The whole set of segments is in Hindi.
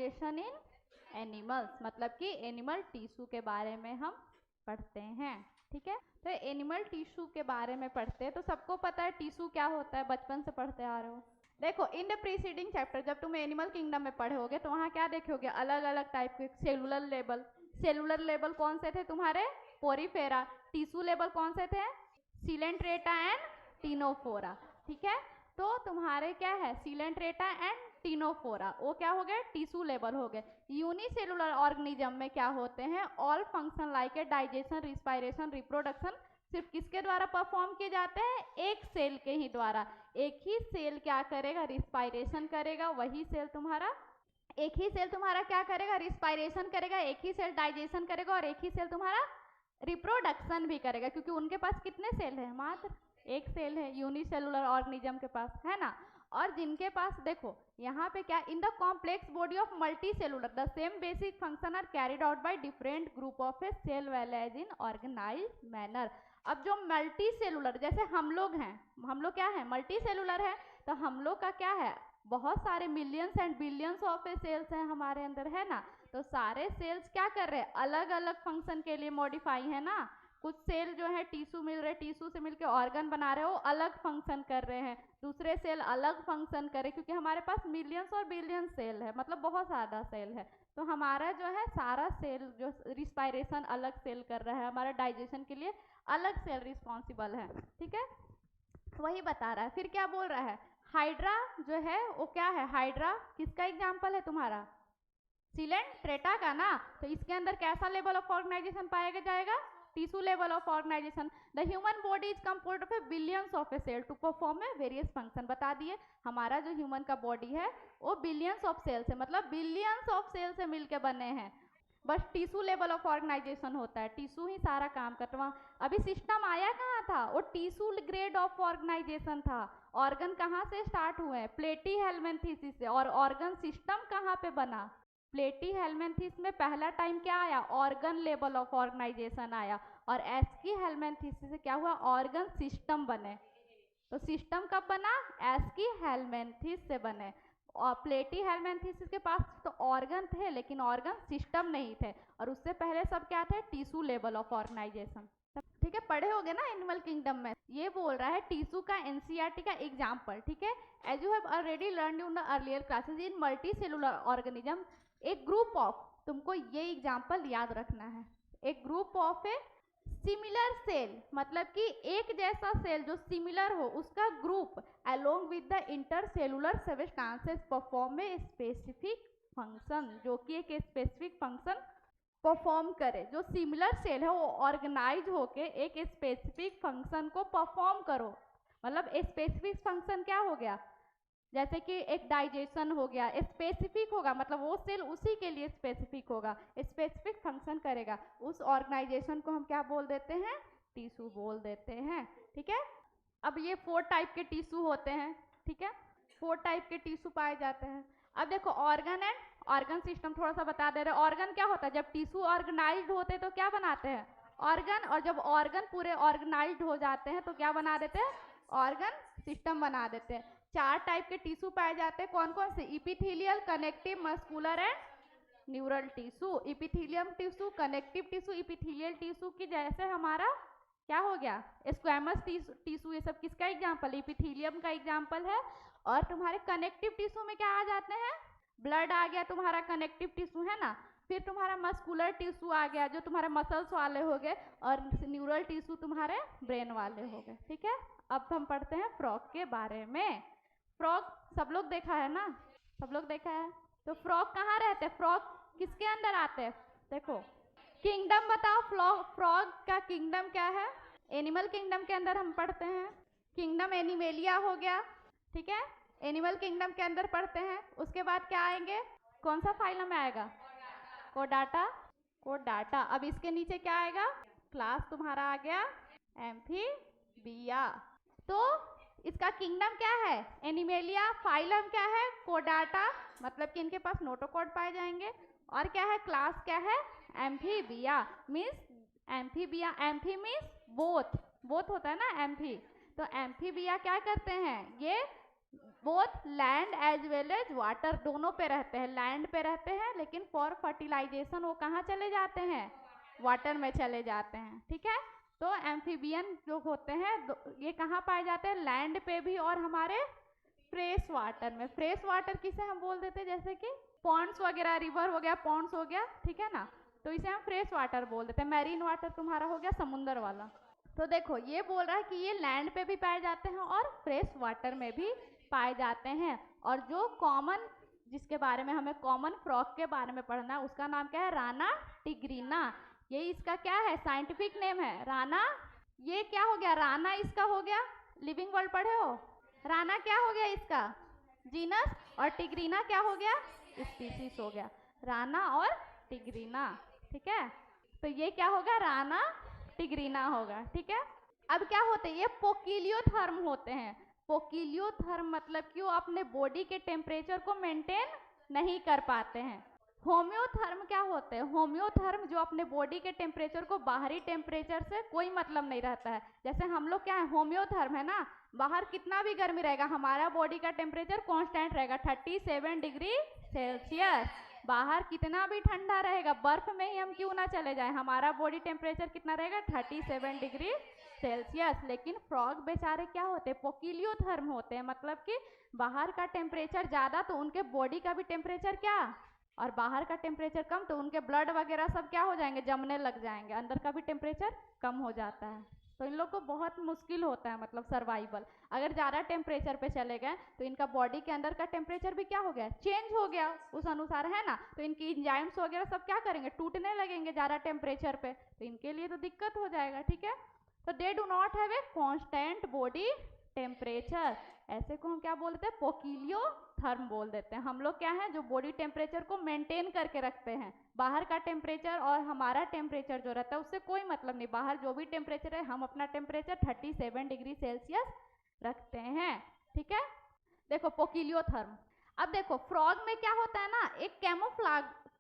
ऑर्गेनाइजेशन इन एनिमल्स, मतलब कि एनिमल टिश्यू के बारे में हम पढ़ते हैं। ठीक है, तो एनिमल टिश्यू के बारे में पढ़ते हैं। तो सबको पता है टिश्यू क्या होता है, बचपन से पढ़ते आ रहे हो। देखो इन द प्रीसीडिंग चैप्टर जब तुम एनिमल किंगडम में पढ़े होगे तो वहाँ क्या देखोगे, अलग अलग टाइप के सेलुलर लेवल। सेलुलर लेवल कौन से थे तुम्हारे, पोरीफेरा। टिश्यू लेवल कौन से थे, सिलेंट्रेटा एंड टिनोफोरा। ठीक है, तो तुम्हारे क्या है, सिलेंट्रेटा एंड टिनोफोरा, वो क्या हो गए, टिश्यू लेवल हो गए। यूनिसेलुलर ऑर्गेनिज्म में क्या होते हैं, all function like a digestion, respiration, reproduction सिर्फ किसके द्वारा परफॉर्म किए जाते हैं, एक सेल के ही द्वारा। एक ही सेल क्या करेगा, रिस्पायरेशन करेगा, वही सेल तुम्हारा, एक ही सेल तुम्हारा क्या करेगा, रिस्पायरेशन करेगा, एक ही सेल डाइजेशन करेगा और एक ही सेल तुम्हारा रिप्रोडक्शन भी करेगा, क्योंकि उनके पास कितने सेल है, मात्र एक सेल है यूनिसेलुलर ऑर्गेनिज्म के पास, है ना। और जिनके पास देखो यहाँ पे क्या, in the complex body of multi cellular the same basic function are carried out by different group of a cell well as in organised manner. अब जो मल्टी सेलुलर, जैसे हम लोग हैं, हम लोग क्या है, मल्टी सेलुलर है, तो हम लोग का क्या है, बहुत सारे millions and billions of a cells हैं हमारे अंदर, है ना। तो सारे सेल्स क्या कर रहे हैं, अलग अलग फंक्शन के लिए मॉडिफाई, है ना। कुछ सेल जो है टिश्यू मिल रहे, टिश्यू से मिलकर ऑर्गन बना रहे हो, अलग फंक्शन कर रहे हैं। दूसरे सेल अलग फंक्शन करे, क्योंकि हमारे पास मिलियंस और बिलियंस सेल है, मतलब बहुत ज़्यादा सेल है। तो हमारा जो है सारा सेल जो रिस्पायरेशन अलग सेल कर रहा है, हमारा डाइजेशन के लिए अलग सेल रिस्पॉन्सिबल है। ठीक है, वही बता रहा है। फिर क्या बोल रहा है, हाइड्रा जो है वो क्या है, हाइड्रा किसका एग्जाम्पल है तुम्हारा, सिलेंट्रेटा का ना। तो इसके अंदर कैसा लेवल ऑफ ऑर्गेनाइजेशन पाया जाएगा, tissue level of organisation. The human body is composed of a billions of a cell to perform a various function. बता दिए हमारा जो ह्यूमन का बॉडी है वो बिलियंस ऑफ सेल से, मतलब बिलियंस ऑफ सेल से मिलकर बने हैं। बस टिश्यू लेवल ऑफ ऑर्गेनाइजेशन होता है, टिश्यू ही सारा काम करता है। अभी सिस्टम आया कहाँ था, वो टिश्यू ग्रेड ऑफ ऑर्गेनाइजेशन था। ऑर्गन कहाँ से स्टार्ट हुए, प्लेटी हेलमिंथेसिस से। और ऑर्गन सिस्टम कहाँ पे बना, प्लेटी हेलमिंथेसिस में पहला टाइम क्या आया, ऑर्गन लेवल ऑफ ऑर्गेनाइजेशन आया। और एस्की हेलमिंथेसिस से क्या हुआ, ऑर्गन सिस्टम बने। तो सिस्टम कब बना, एस्की हेलमिंथेसिस से बने। और प्लेटी हेलमिंथेसिस के पास तो ऑर्गन थे लेकिन ऑर्गन सिस्टम नहीं थे, और उससे पहले सब क्या थे, टिश्यू लेवल ऑफ ऑर्गेनाइजेशन। ठीक है, पढ़े होगे ना एनिमल किंगडम में। ये बोल रहा है टिश्यू का एनसीईआरटी का एग्जाम्पल। ठीक है, as you have already learn in the earlier classes in multi cellular organism एक ग्रुप ऑफ, तुमको ये एग्जाम्पल याद रखना है, एक group of a similar cell, मतलब कि एक जैसा सेल जो सिमिलर हो उसका group along with the intercellular substances perform a specific function, जो कि एक स्पेसिफिक फंक्शन परफॉर्म करे। जो सिमिलर सेल है वो ऑर्गेनाइज होके एक स्पेसिफिक फंक्शन को परफॉर्म करो। मतलब स्पेसिफिक फंक्शन क्या हो गया, जैसे कि एक डाइजेशन हो गया, स्पेसिफिक होगा, मतलब वो सेल उसी के लिए स्पेसिफिक होगा, स्पेसिफिक फंक्शन करेगा। उस ऑर्गेनाइजेशन को हम क्या बोल देते हैं, टिश्यू बोल देते हैं। ठीक है, अब ये 4 टाइप के टिश्यू होते हैं। ठीक है, 4 टाइप के टिश्यू पाए जाते हैं। अब देखो ऑर्गन एंड ऑर्गन सिस्टम थोड़ा सा बता दे रहे। ऑर्गन क्या होता है, जब टिश्यू ऑर्गेनाइज्ड होते हैं तो क्या बनाते हैं, ऑर्गन। और जब ऑर्गन पूरे ऑर्गेनाइज्ड हो जाते हैं तो क्या बना देते हैं, ऑर्गन सिस्टम बना देते हैं। 4 टाइप के टिश्यू पाए जाते हैं, कौन कौन से, epithelial, connective, muscular and neural tissue. Epithelium tissue, connective tissue, epithelial tissue की जैसे हमारा क्या हो गया, स्क्वैमस टिश्यू, ये सब किसका एग्जाम्पल, इपिथेलियम का एग्जाम्पल है। और तुम्हारे कनेक्टिव टिश्यू में क्या आ जाते हैं, ब्लड आ गया तुम्हारा कनेक्टिव टिश्यू, है ना। फिर तुम्हारा मस्कुलर टिश्यू आ गया जो तुम्हारे मसल्स वाले हो गए, और न्यूरल टिश्यू तुम्हारे ब्रेन वाले हो गए। ठीक है, अब हम पढ़ते हैं फ्रॉग के बारे में। फ्रॉग सब लोग देखा है ना, सब लोग देखा है। तो फ्रॉग कहाँ रहते हैं, फ्रॉग किसके अंदर आते हैं, देखो किंगडम बताओ, फ्रॉग का किंगडम क्या है, एनिमल किंगडम के अंदर हम पढ़ते हैं। किंगडम एनिमेलिया हो गया, ठीक है, एनिमल किंगडम के अंदर पढ़ते हैं। उसके बाद क्या आएंगे, कौन सा फाइलम में आएगा, कोडाटा, कोडाटा। अब इसके नीचे क्या आएगा, क्लास तुम्हारा आ गया एम्फीबिया। तो इसका किंगडम क्या है, एनिमेलिया, फाइलम क्या है, कोडाटा, मतलब कि इनके पास नोटोकॉड पाए जाएंगे। और क्या है, क्लास क्या है, amphibia, means amphibia, amphi means both, both होता है ना एम्फी। तो एम्फीबिया क्या करते हैं, ये both land as well as water, दोनों पे रहते हैं, लैंड पे रहते हैं लेकिन फॉर फर्टिलाइजेशन वो कहाँ चले जाते हैं, वाटर में चले जाते हैं, ठीक है। तो एम्फीबियन जो होते हैं ये कहाँ पाए जाते हैं, लैंड पे भी और हमारे फ्रेश वाटर में। फ्रेश वाटर किसे हम बोल देते हैं, जैसे कि पॉन्ड्स वगैरह, रिवर हो गया, पॉन्ड्स हो गया, ठीक है ना, तो इसे हम फ्रेश वाटर बोल देते हैं। मैरीन वाटर तुम्हारा हो गया समुंदर वाला। तो देखो ये बोल रहा है कि ये लैंड पे भी पाए जाते हैं और फ्रेश वाटर में भी पाए जाते हैं। और जो कॉमन, जिसके बारे में हमें कॉमन फ्रॉग के बारे में पढ़ना है, उसका नाम क्या है, राना टिग्रीना। ये इसका क्या है, साइंटिफिक नेम है राना। ये क्या हो गया, राना इसका हो गया, लिविंग वर्ल्ड पढ़े हो, राना क्या हो गया इसका, जीनस, और टिग्रीना क्या हो गया, स्पीसीज हो गया, राना और टिग्रीना, ठीक है। तो ये क्या होगा, राना टिग्रीना होगा, ठीक है। अब क्या होते हैं, ये पोकिलियोथर्म होते हैं। पोकिलियोथर्म मतलब कि वो अपने बॉडी के टेम्परेचर को मेंटेन नहीं कर पाते हैं। होम्योथर्म क्या होते हैं, होम्योथर्म जो अपने बॉडी के टेम्परेचर को बाहरी टेम्परेचर से कोई मतलब नहीं रहता है। जैसे हम लोग क्या है, होम्योथर्म है ना, बाहर कितना भी गर्मी रहेगा हमारा बॉडी का टेम्परेचर कांस्टेंट रहेगा 37 डिग्री सेल्सियस। बाहर कितना भी ठंडा रहेगा, बर्फ में ही हम क्यों ना चले जाए, हमारा बॉडी टेम्परेचर कितना रहेगा 37 डिग्री सेल्सियस। लेकिन फ्रॉग बेचारे क्या होते हैं, पोकिलियोथर्म होते हैं, मतलब कि बाहर का टेम्परेचर ज़्यादा तो उनके बॉडी का भी टेम्परेचर क्या, और बाहर का टेम्परेचर कम तो उनके ब्लड वगैरह सब क्या हो जाएंगे, जमने लग जाएंगे, अंदर का भी टेम्परेचर कम हो जाता है। तो इन लोग को बहुत मुश्किल होता है, मतलब सर्वाइवल। अगर ज़्यादा टेम्परेचर पे चले गए तो इनका बॉडी के अंदर का टेम्परेचर भी क्या हो गया, चेंज हो गया उस अनुसार, है ना। तो इनकी एंजाइम्स वगैरह सब क्या करेंगे, टूटने लगेंगे ज़्यादा टेम्परेचर पे, तो इनके लिए तो दिक्कत हो जाएगा, ठीक है। तो they do not have a constant body temperature, ऐसे को हम क्या बोलते हैं, पोकिलियोथर्म बोल देते हैं। हम लोग क्या है, जो बॉडी टेम्परेचर को मेंटेन करके रखते हैं, बाहर का टेम्परेचर और हमारा टेम्परेचर जो रहता है उससे कोई मतलब नहीं, बाहर जो भी टेम्परेचर है हम अपना टेम्परेचर 37 डिग्री सेल्सियस रखते हैं, ठीक है। देखो पोकिलियोथर्म। अब देखो फ्रॉग में क्या होता है ना, एक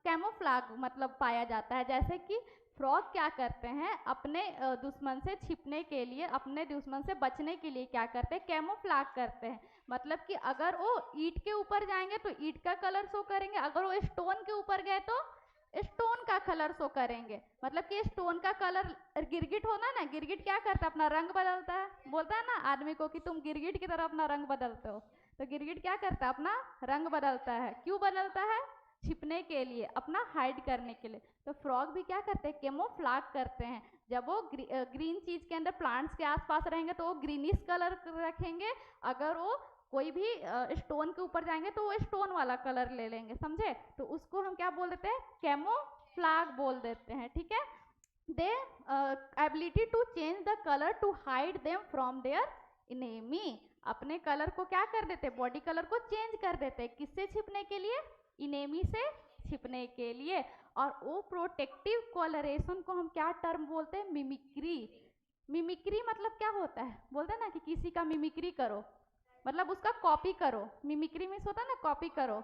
कैमोफ्लाग मतलब पाया जाता है। जैसे कि फ्रॉग क्या करते हैं, अपने दुश्मन से छिपने के लिए, अपने दुश्मन से बचने के लिए क्या करते हैं, कैमोफ्लाग करते हैं। मतलब कि अगर वो ईंट के ऊपर जाएंगे तो ईंट का कलर शो करेंगे, अगर वो स्टोन के ऊपर गए तो स्टोन का कलर शो करेंगे। मतलब कि स्टोन का कलर, गिरगिट होना ना, गिरगिट क्या करता है, अपना रंग बदलता है, बोलता है ना आदमी को कि तुम गिरगिट की तरह अपना रंग बदलते हो। तो गिरगिट क्या करता है, अपना रंग बदलता है, क्यों बदलता है, छिपने के लिए, अपना हाइड करने के लिए। तो फ्रॉग भी क्या करते हैं, कैमोफ्लाग करते हैं। जब वो ग्रीन चीज के अंदर, प्लांट्स के आसपास रहेंगे तो वो ग्रीनिश कलर रखेंगे, अगर वो कोई भी स्टोन के ऊपर जाएंगे तो वो स्टोन वाला कलर ले लेंगे, समझे। तो उसको हम क्या बोल देते हैं, कैमोफ्लाग बोल देते हैं, ठीक है। They ability to change the colour to hide them from their enemy, अपने कलर को क्या कर देते, बॉडी कलर को चेंज कर देते, किससे छिपने के लिए, इनेमी से छिपने के लिए। और वो प्रोटेक्टिव कलरेशन को हम क्या टर्म बोलते हैं, मिमिक्री। मिमिक्री मतलब क्या होता है, बोलते हैं ना कि किसी का मिमिक्री करो, मतलब उसका कॉपी करो। मिमिक्री मीन्स होता है ना कॉपी करो।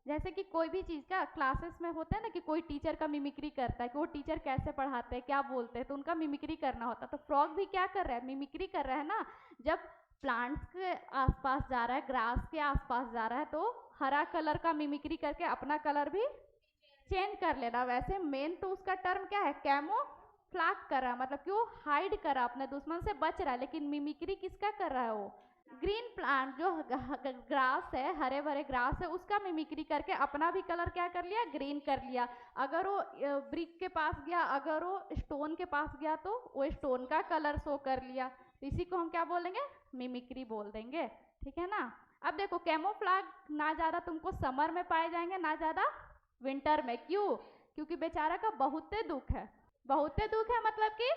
जैसे कि कोई भी चीज़ का क्लासेस में होता है ना कि कोई टीचर का मिमिक्री करता है कि वो टीचर कैसे पढ़ाते हैं, क्या बोलते हैं, तो उनका मिमिक्री करना होता है। तो फ्रॉग भी क्या कर रहा है, मिमिक्री कर रहा है ना। जब प्लांट्स के आसपास जा रहा है, ग्रास के आसपास जा रहा है, तो हरा कलर का मिमिक्री करके अपना कलर भी चेंज कर लेना। वैसे मेन तो उसका टर्म क्या है, कैमोफ्लाग कर रहा है, मतलब कि वो हाइड कर रहा है, अपने दुश्मन से बच रहा है। लेकिन मिमिक्री किसका कर रहा है, वो ग्रीन प्लांट जो ग्रास है, हरे भरे ग्रास है, उसका मिमिक्री करके अपना भी कलर क्या कर लिया, ग्रीन कर लिया। अगर वो ब्रिक के पास गया, अगर वो स्टोन के पास गया तो वो स्टोन का कलर शो कर लिया। तो इसी को हम क्या बोलेंगे, मिमिक्री बोल देंगे, ठीक है ना। अब देखो कैमोफ्लाग ना ज़्यादा तुमको समर में पाए जाएंगे, ना ज़्यादा विंटर में। क्यों, क्योंकि बेचारा का बहुते दुख है, बहुते दुख है, मतलब कि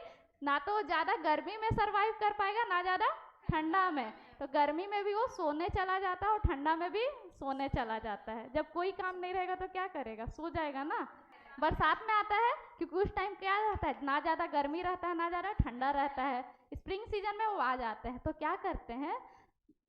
ना तो ज़्यादा गर्मी में सरवाइव कर पाएगा, ना ज़्यादा ठंडा में। तो गर्मी में भी वो सोने चला जाता है और ठंडा में भी सोने चला जाता है। जब कोई काम नहीं रहेगा तो क्या करेगा, सो जाएगा ना। बरसात में आता है क्योंकि उस टाइम क्या रहता है, ना ज़्यादा गर्मी रहता है, ना ज़्यादा ठंडा रहता है। स्प्रिंग सीजन में वो आ जाते हैं, तो क्या करते हैं,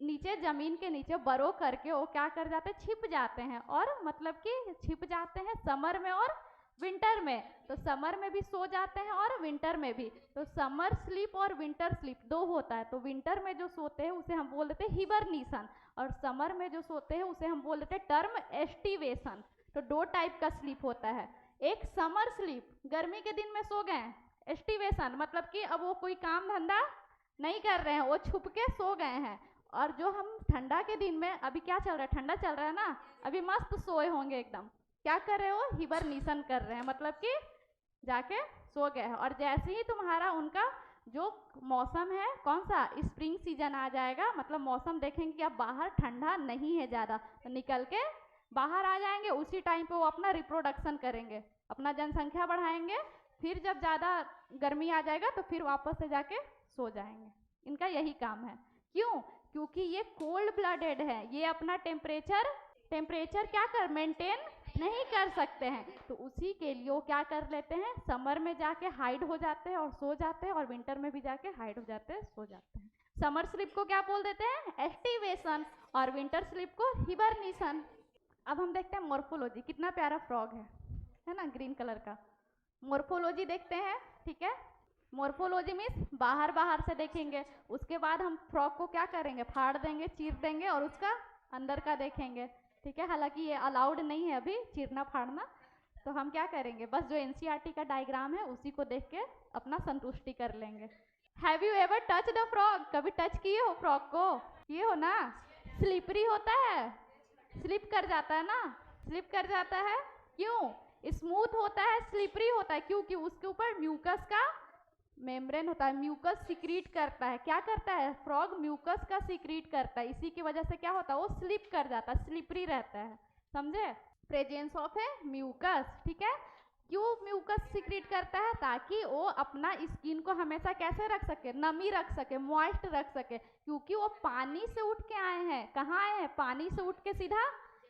नीचे जमीन के नीचे बरो करके वो क्या कर जाते हैं, छिप जाते हैं। और मतलब कि छिप जाते हैं समर में और विंटर में। तो समर में भी सो जाते हैं और विंटर में भी। तो समर स्लीप और विंटर स्लीप दो होता है। तो विंटर में जो सोते हैं उसे हम बोल देते हैं हिबरनीशन, और समर में जो सोते हैं उसे हम बोल देते हैं टर्म एस्टिवेशन। तो दो टाइप का स्लीप होता है, एक समर स्लीप, गर्मी के दिन में सो गए, एस्टिवेशन मतलब कि अब वो कोई काम धंधा नहीं कर रहे हैं, वो छुप के सो गए हैं। और जो हम ठंडा के दिन में, अभी क्या चल रहा है, ठंडा चल रहा है ना, अभी मस्त सोए होंगे एकदम, क्या कर रहे हो, हिबरनेशन कर रहे हैं, मतलब कि जाके सो गए हैं। और जैसे ही तुम्हारा उनका जो मौसम है कौन सा, स्प्रिंग सीजन आ जाएगा, मतलब मौसम देखेंगे कि अब बाहर ठंडा नहीं है ज़्यादा, तो निकल के बाहर आ जाएंगे, उसी टाइम पे वो अपना रिप्रोडक्शन करेंगे, अपना जनसंख्या बढ़ाएंगे, फिर जब ज़्यादा गर्मी आ जाएगा तो फिर वापस से जाके सो जाएंगे। इनका यही काम है। क्यों? क्योंकि ये कोल्ड ब्लडेड है, ये अपना टेम्परेचर क्या कर मेंटेन नहीं कर सकते हैं, तो उसी के लिए वो क्या कर लेते हैं, समर में जाके हाइड हो जाते हैं और सो जाते हैं, और विंटर में भी जाके हाइड हो जाते हैं, सो जाते हैं। समर स्लीप को क्या बोल देते हैं, एस्टिवेशन, और विंटर स्लीप को हिबरनेशन। अब हम देखते हैं मॉर्फोलॉजी, कितना प्यारा फ्रॉग है ना, ग्रीन कलर का। मॉर्फोलॉजी देखते हैं, ठीक है। मॉर्फोलॉजी मीन्स बाहर बाहर से देखेंगे, उसके बाद हम फ्रॉग को क्या करेंगे, फाड़ देंगे, चीर देंगे, और उसका अंदर का देखेंगे, ठीक है। हालांकि ये अलाउड नहीं है अभी चीरना फाड़ना, तो हम क्या करेंगे, बस जो एनसीईआरटी का डायग्राम है उसी को देख के अपना संतुष्टि कर लेंगे। Have you ever touch the frog, कभी टच किए हो फ्रॉग को, किए हो ना, स्लिपरी होता है, स्लिप कर जाता है ना, स्लिप कर जाता है, क्यों, स्मूथ होता है, स्लिपरी होता है, क्योंकि उसके ऊपर म्यूकस का मेम्ब्रेन होता है, म्यूकस सिक्रीट करता है, क्या करता है, फ्रॉग म्यूकस का सिक्रीट करता है, इसी की वजह से क्या होता है, वो स्लिप कर जाता है, स्लिपरी रहता है, समझे, प्रेजेंस ऑफ ए म्यूकस, ठीक है। क्यों म्यूकस सिक्रीट करता है, ताकि वो अपना स्किन को हमेशा कैसे रख सके, नमी रख सके, मॉइस्ट रख सके, क्योंकि वो पानी से उठ के आए हैं, कहाँ आए हैं, पानी से उठ के सीधा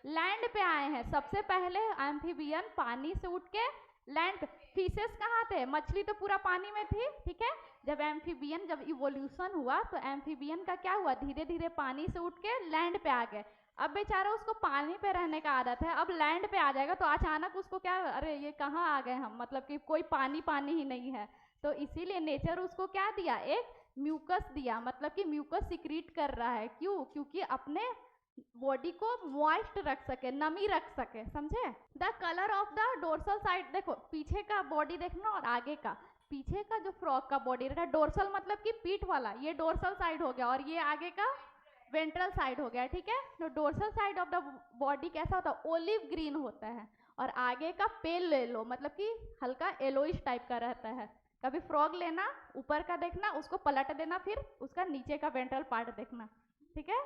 लैंड पे आए हैं। सबसे पहले एम्फीबियन पानी से उठ के लैंड पे, फिशेस कहाँ थे, मछली तो पूरा पानी में थी, ठीक है। जब इवोल्यूशन हुआ तो एम्फीबियन का क्या हुआ, धीरे धीरे पानी से उठ के लैंड पे आ गए। अब बेचारा उसको पानी पे रहने का आदत है, अब लैंड पे आ जाएगा तो अचानक उसको क्या, अरे ये कहाँ आ गए हम, मतलब कि कोई पानी पानी ही नहीं है, तो इसीलिए नेचर उसको क्या दिया, एक म्यूकस दिया, मतलब कि म्यूकस सिक्रीट कर रहा है, क्यों, क्योंकि अपने बॉडी को मॉइस्ट रख सके, नमी रख सके, समझे। The colour of the dorsal side, देखो पीछे का बॉडी देखना और आगे का, पीछे का जो फ्रॉग का बॉडी रहता है, डोर्सल मतलब कि पीठ वाला, ये डोर्सल साइड हो गया, और ये आगे का वेंट्रल साइड हो गया, ठीक है। तो dorsal side of the body कैसा होता है, ओलिव ग्रीन होता है, और आगे का पेल येलो, मतलब कि हल्का येलोइश टाइप का रहता है। कभी फ्रॉग लेना, ऊपर का देखना, उसको पलट देना, फिर उसका नीचे का वेंट्रल पार्ट देखना, ठीक है।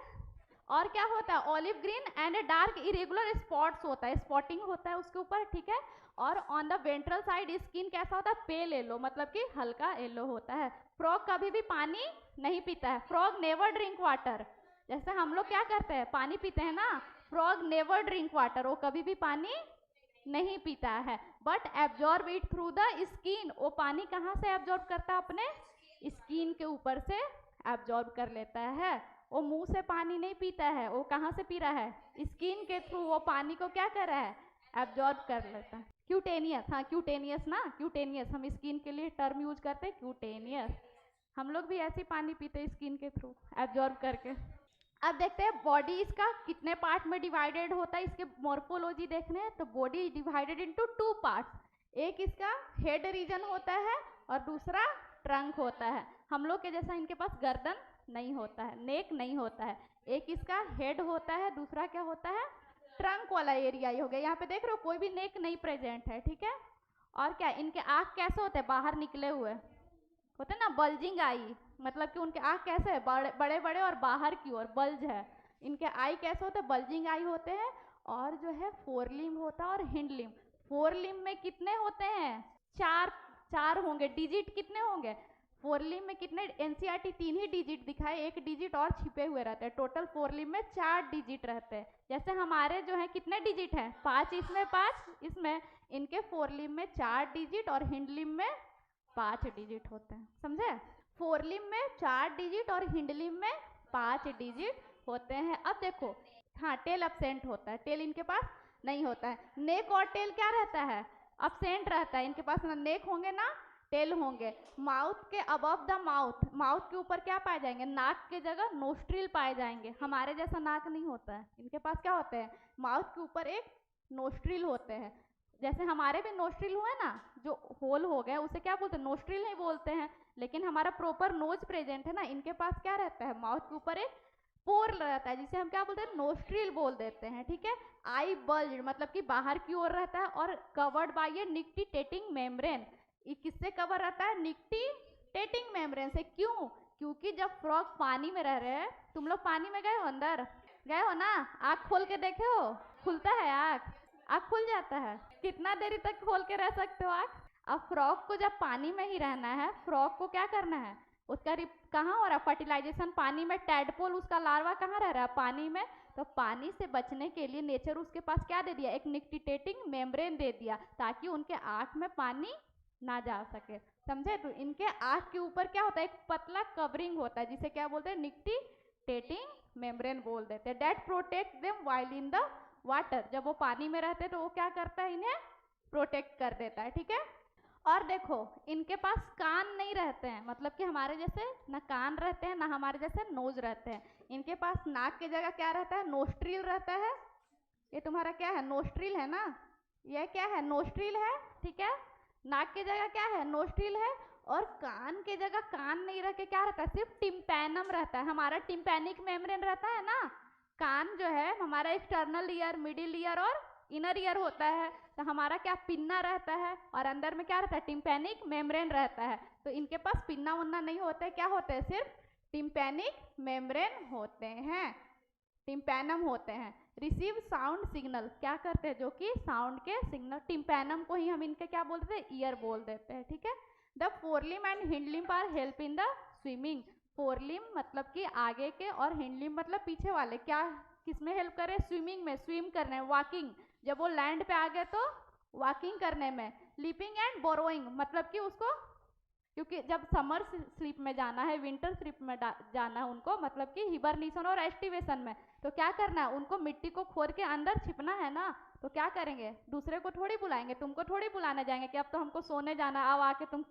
और क्या होता है, olive green and dark irregular spots होता है, स्पॉटिंग होता है उसके ऊपर, ठीक है। और on the ventral side skin कैसा होता है, पेल येलो, मतलब कि हल्का येलो होता है। फ्रॉग कभी भी पानी नहीं पीता है, फ्रॉग नेवर ड्रिंक वाटर, जैसे हम लोग क्या करते हैं, पानी पीते हैं ना, फ्रॉग नेवर ड्रिंक वाटर, वो कभी भी पानी नहीं पीता है, but absorb it through the skin, वो पानी कहाँ से एब्जॉर्ब करता है, अपने स्किन के ऊपर से एब्जॉर्ब कर लेता है। वो मुंह से पानी नहीं पीता है, वो कहाँ से पी रहा है, स्किन के थ्रू वो पानी को क्या कर रहा है, एब्जॉर्ब कर लेता है। क्यूटेनियस, हाँ क्यूटेनियस ना, क्यूटेनियस हम स्किन के लिए टर्म यूज करते हैं, क्यूटेनियस, हम लोग भी ऐसे पानी पीते हैं स्किन के थ्रू एब्जॉर्ब करके। अब देखते हैं बॉडी इसका कितने पार्ट में डिवाइडेड होता है, इसके मॉर्फोलॉजी देखने हैं तो बॉडी डिवाइडेड इनटू 2 पार्ट्स, एक इसका हेड रीजन होता है और दूसरा ट्रंक होता है। हम लोग के जैसा इनके पास गर्दन नहीं होता है, नेक नहीं होता है, एक इसका हेड होता है, दूसरा क्या होता है, ट्रंक वाला एरिया ही हो गया। यहाँ पे देख रहे हो कोई भी नेक नहीं प्रेजेंट है, ठीक है। और क्या, इनके आँख कैसे होते हैं, बाहर निकले हुए होते हैं ना, बल्जिंग आई, मतलब कि उनके आँख कैसे है, बड़े बड़े और बाहर की ओर बल्ज है। इनके आई कैसे होते हैं, बल्जिंग आई होते हैं। और जो है फोर लिम्ब होता है और हिंड लिम्ब। फोर लिम्ब में कितने होते हैं, चार होंगे, डिजिट कितने होंगे, फोर लिम्ब में कितने, एनसीईआरटी 3 ही डिजिट दिखाए, 1 डिजिट और छिपे हुए रहते हैं, टोटल फोर लिम्ब में 4 डिजिट रहते हैं। जैसे हमारे जो है कितने डिजिट हैं, 5 इसमें 5 इसमें, इनके फोर लिम्ब में 4 डिजिट और हिंड लिम्ब में 5 डिजिट होते हैं, समझे। फोर लिम्ब में 4 डिजिट और हिंड लिम्ब में 5 डिजिट होते हैं। अब देखो, हाँ टेल अब्सेंट होता है, टेल इनके पास नहीं होता है। नेक और टेल क्या रहता है, अब्सेंट रहता है, इनके पास ना नेक होंगे ना टेल होंगे। माउथ के अबव द माउथ, माउथ के ऊपर क्या पाए जाएंगे, नाक के जगह नोस्ट्रिल पाए जाएंगे। हमारे जैसा नाक नहीं होता है, इनके पास क्या होते हैं, माउथ के ऊपर एक नोस्ट्रिल होते हैं। जैसे हमारे भी नोस्ट्रिल हुए ना, जो होल हो गए उसे क्या बोलते हैं, नोस्ट्रिल नहीं बोलते हैं, लेकिन हमारा प्रॉपर नोज प्रेजेंट है ना, इनके पास क्या रहता है, माउथ के ऊपर एक पोर रहता है जिसे हम क्या बोलते हैं, नोस्ट्रिल बोल देते हैं। ठीक है, आई बल्ज मतलब कि बाहर की ओर रहता है, और covered by A nictitating membrane, ये किससे कवर रहता है, निक्टिटेटिंग मेम्ब्रेन से। क्यों, क्योंकि जब फ्रॉग पानी में रह रहे हैं, तुम लोग पानी में गए हो, अंदर गए हो ना, आँख खोल के देखे हो, खुलता है आँख, आँख खुल जाता है, कितना देरी तक खोल के रह सकते हो आँख। अब फ्रॉग को जब पानी में ही रहना है, फ्रॉग को क्या करना है, उसका कहाँ हो रहा है फर्टिलाइजेशन, पानी में, टैडपोल उसका लार्वा कहाँ रह रहा है, पानी में। तो पानी से बचने के लिए नेचर उसके पास क्या दे दिया, एक निक्टिटेटिंग मेम्ब्रेन दे दिया, ताकि उनके आँख में पानी ना जा सके, समझे। तो इनके आँख के ऊपर क्या होता है, एक पतला कवरिंग होता है जिसे क्या बोलते हैं, निक्टिटेटिंग मेम्ब्रेन बोल देते हैं। That protect them while in the water, जब वो पानी में रहते हैं तो वो क्या करता है, इन्हें प्रोटेक्ट कर देता है। ठीक है, और देखो इनके पास कान नहीं रहते हैं, मतलब कि हमारे जैसे ना कान रहते हैं ना हमारे जैसे नोज रहते हैं। इनके पास नाक की जगह क्या रहता है, नोस्ट्रिल रहता है। ये तुम्हारा क्या है, नोस्ट्रिल है ना, ये क्या है, नोस्ट्रिल है। ठीक है, नाक की जगह क्या है, नोस्ट्रिल है, और कान की जगह कान नहीं रह के क्या रहता है, सिर्फ टिम्पैनम रहता है। हमारा टिम्पैनिक मेम्ब्रेन रहता है ना, कान जो है हमारा एक्सटर्नल ईयर, मिडिल ईयर और इनर ईयर होता है। तो हमारा क्या पिन्ना रहता है, और अंदर में क्या रहता है, टिम्पैनिक मेम्ब्रेन रहता है। तो इनके पास पिन्ना उन्ना नहीं होता है, क्या होते हैं, सिर्फ टिम्पैनिक मेम्ब्रेन होते हैं, टिम्पैनम होते हैं। रिसीव साउंड सिग्नल, क्या करते हैं, जो कि साउंड के सिग्नल, टिम्पैनम को ही हम इनके क्या बोलते हैं, ईयर बोल देते हैं। ठीक है, the forelimb and hindlimb are help in the swimming, forelimb मतलब कि आगे के, और हिंडलिम मतलब पीछे वाले, क्या किसमें हेल्प करे, स्विमिंग में, स्विम करने, वॉकिंग, जब वो लैंड पे आ गए तो वॉकिंग करने में। लीपिंग एंड बोरोइंग मतलब कि उसको, क्योंकि जब समर स्लीप में जाना है, विंटर स्लीप में जाना है उनको, मतलब कि हिबरनेशन और एस्टिवेशन में, तो क्या करना है, उनको मिट्टी को खोद के अंदर छिपना है ना। तो क्या करेंगे, दूसरे को थोड़ी बुलाएंगे, तुमको थोड़ी बुलाने जाएंगे कि अब तो हमको सोने जाना, अब आके तुम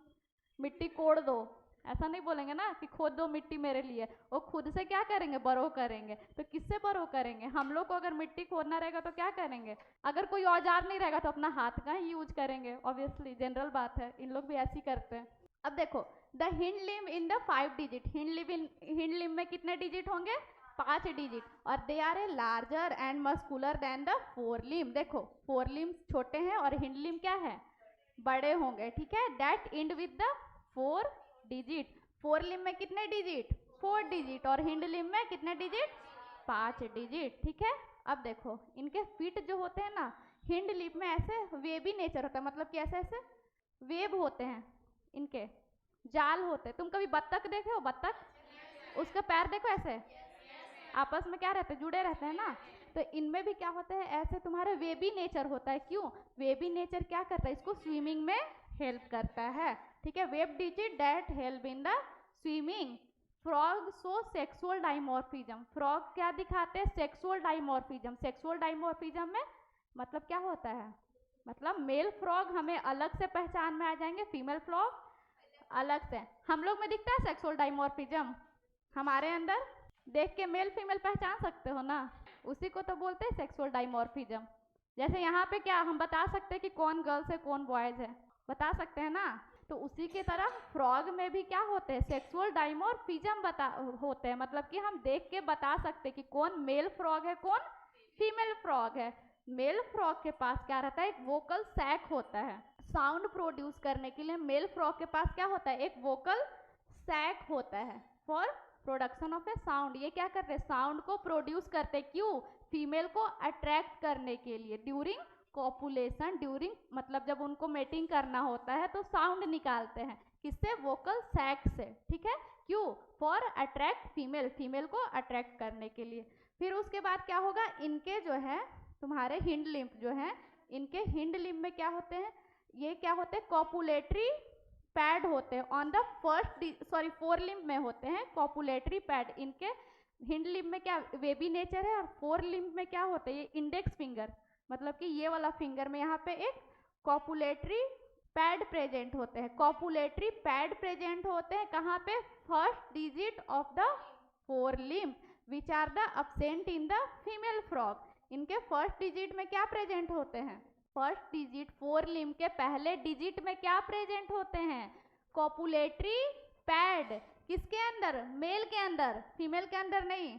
मिट्टी कोड़ दो, ऐसा नहीं बोलेंगे ना कि खोद दो मिट्टी मेरे लिए। वो खुद से क्या करेंगे, बरो करेंगे। तो किससे बरो करेंगे, हम लोग को अगर मिट्टी खोदना रहेगा तो क्या करेंगे, अगर कोई औजार नहीं रहेगा तो अपना हाथ का ही यूज करेंगे, ऑब्वियसली जनरल बात है, इन लोग भी ऐसी करते हैं। अब देखो, the hind limb in the 5 digit, hind limb में कितने डिजिट होंगे, 5 डिजिट, और they are a larger and muscular than the four limb. देखो फोर लिम्ब छोटे हैं और हिंड लिम्ब क्या है, बड़े होंगे। ठीक है, that and with the 4 digit, four limb में कितने डिजिट, 4 डिजिट, और हिंड लिम्ब में कितने डिजिट, 5 डिजिट। ठीक है, अब देखो इनके फीट जो होते हैं ना, हिंड लिम्ब में ऐसे वेबी नेचर होता है, मतलब कि ऐसे ऐसे वेब होते हैं, इनके जाल होते हैं। तुम कभी बत्तख देखे हो, बत्तख, उसका पैर देखो ऐसे आपस में क्या रहते हैं, जुड़े रहते हैं ना। तो इनमें भी क्या होता है, ऐसे तुम्हारा वेबी नेचर होता है। क्यों, वेबी नेचर क्या करता है, इसको स्विमिंग में हेल्प करता है। ठीक है, web digit that help in the swimming. Frog so sexual dimorphism, frog क्या दिखाते हैं, सेक्सुअल डाइमॉर्फिज्म। सेक्सुअल डाइमॉर्फिज्म में मतलब क्या होता है, मतलब मेल फ्रॉग हमें अलग से पहचान में आ जाएंगे, फीमेल फ्रॉग अलग से। हम लोग में दिखता है सेक्सुअल डाइमॉर्फिज्म, हमारे अंदर देख के मेल फीमेल पहचान सकते हो ना, उसी को तो बोलते हैं सेक्सुअल डाइमॉर्फिज्म। जैसे यहाँ पे क्या हम बता सकते हैं कि कौन गर्ल्स है कौन बॉयज है, बता सकते हैं ना। तो उसी की तरह फ्रॉग में भी क्या होते हैं, सेक्सुअल डाइमॉर्फिज्म होते हैं, मतलब कि हम देख के बता सकते हैं कि कौन मेल फ्रॉग है कौन फीमेल फ्रॉग है। मेल फ्रॉग के पास क्या रहता है, एक वोकल सैक होता है, साउंड प्रोड्यूस करने के लिए मेल फ्रॉग के पास क्या होता है, एक वोकल सैक होता है for production of A sound. ये क्या करते हैं, साउंड को प्रोड्यूस करते हैं, क्यों, फीमेल को अट्रैक्ट करने के लिए। ड्यूरिंग कॉपुलेशन, ड्यूरिंग मतलब जब उनको मेटिंग करना होता है तो साउंड निकालते हैं, किससे, वोकल सैक से। ठीक है, क्यों, फॉर अट्रैक्ट फीमेल, फीमेल को अट्रैक्ट करने के लिए। फिर उसके बाद क्या होगा, इनके जो है तुम्हारे हिंड लिम्फ जो है, इनके हिंड लिम्फ में क्या होते हैं, ये क्या होते हैं, कॉपुलेटरी पैड होते हैं ऑन द फोर लिम्ब में होते हैं कॉपुलेटरी पैड। इनके हिंड लिम्ब में क्या वेबी नेचर है, और फोर लिम्ब में क्या होता है, ये इंडेक्स फिंगर, मतलब कि ये वाला फिंगर में यहाँ पे एक कॉपुलेटरी पैड प्रेजेंट होते हैं, कॉपुलेटरी पैड प्रेजेंट होते हैं कहाँ पे? First digit of the four limb which are the absent in the female frog. इनके फर्स्ट डिजिट में क्या प्रेजेंट होते हैं? फर्स्ट डिजिट फोर लिम्ब के पहले डिजिट में क्या प्रेजेंट होते हैं? Copulatory pad. किसके अंदर? मेल के अंदर, फीमेल के अंदर नहीं।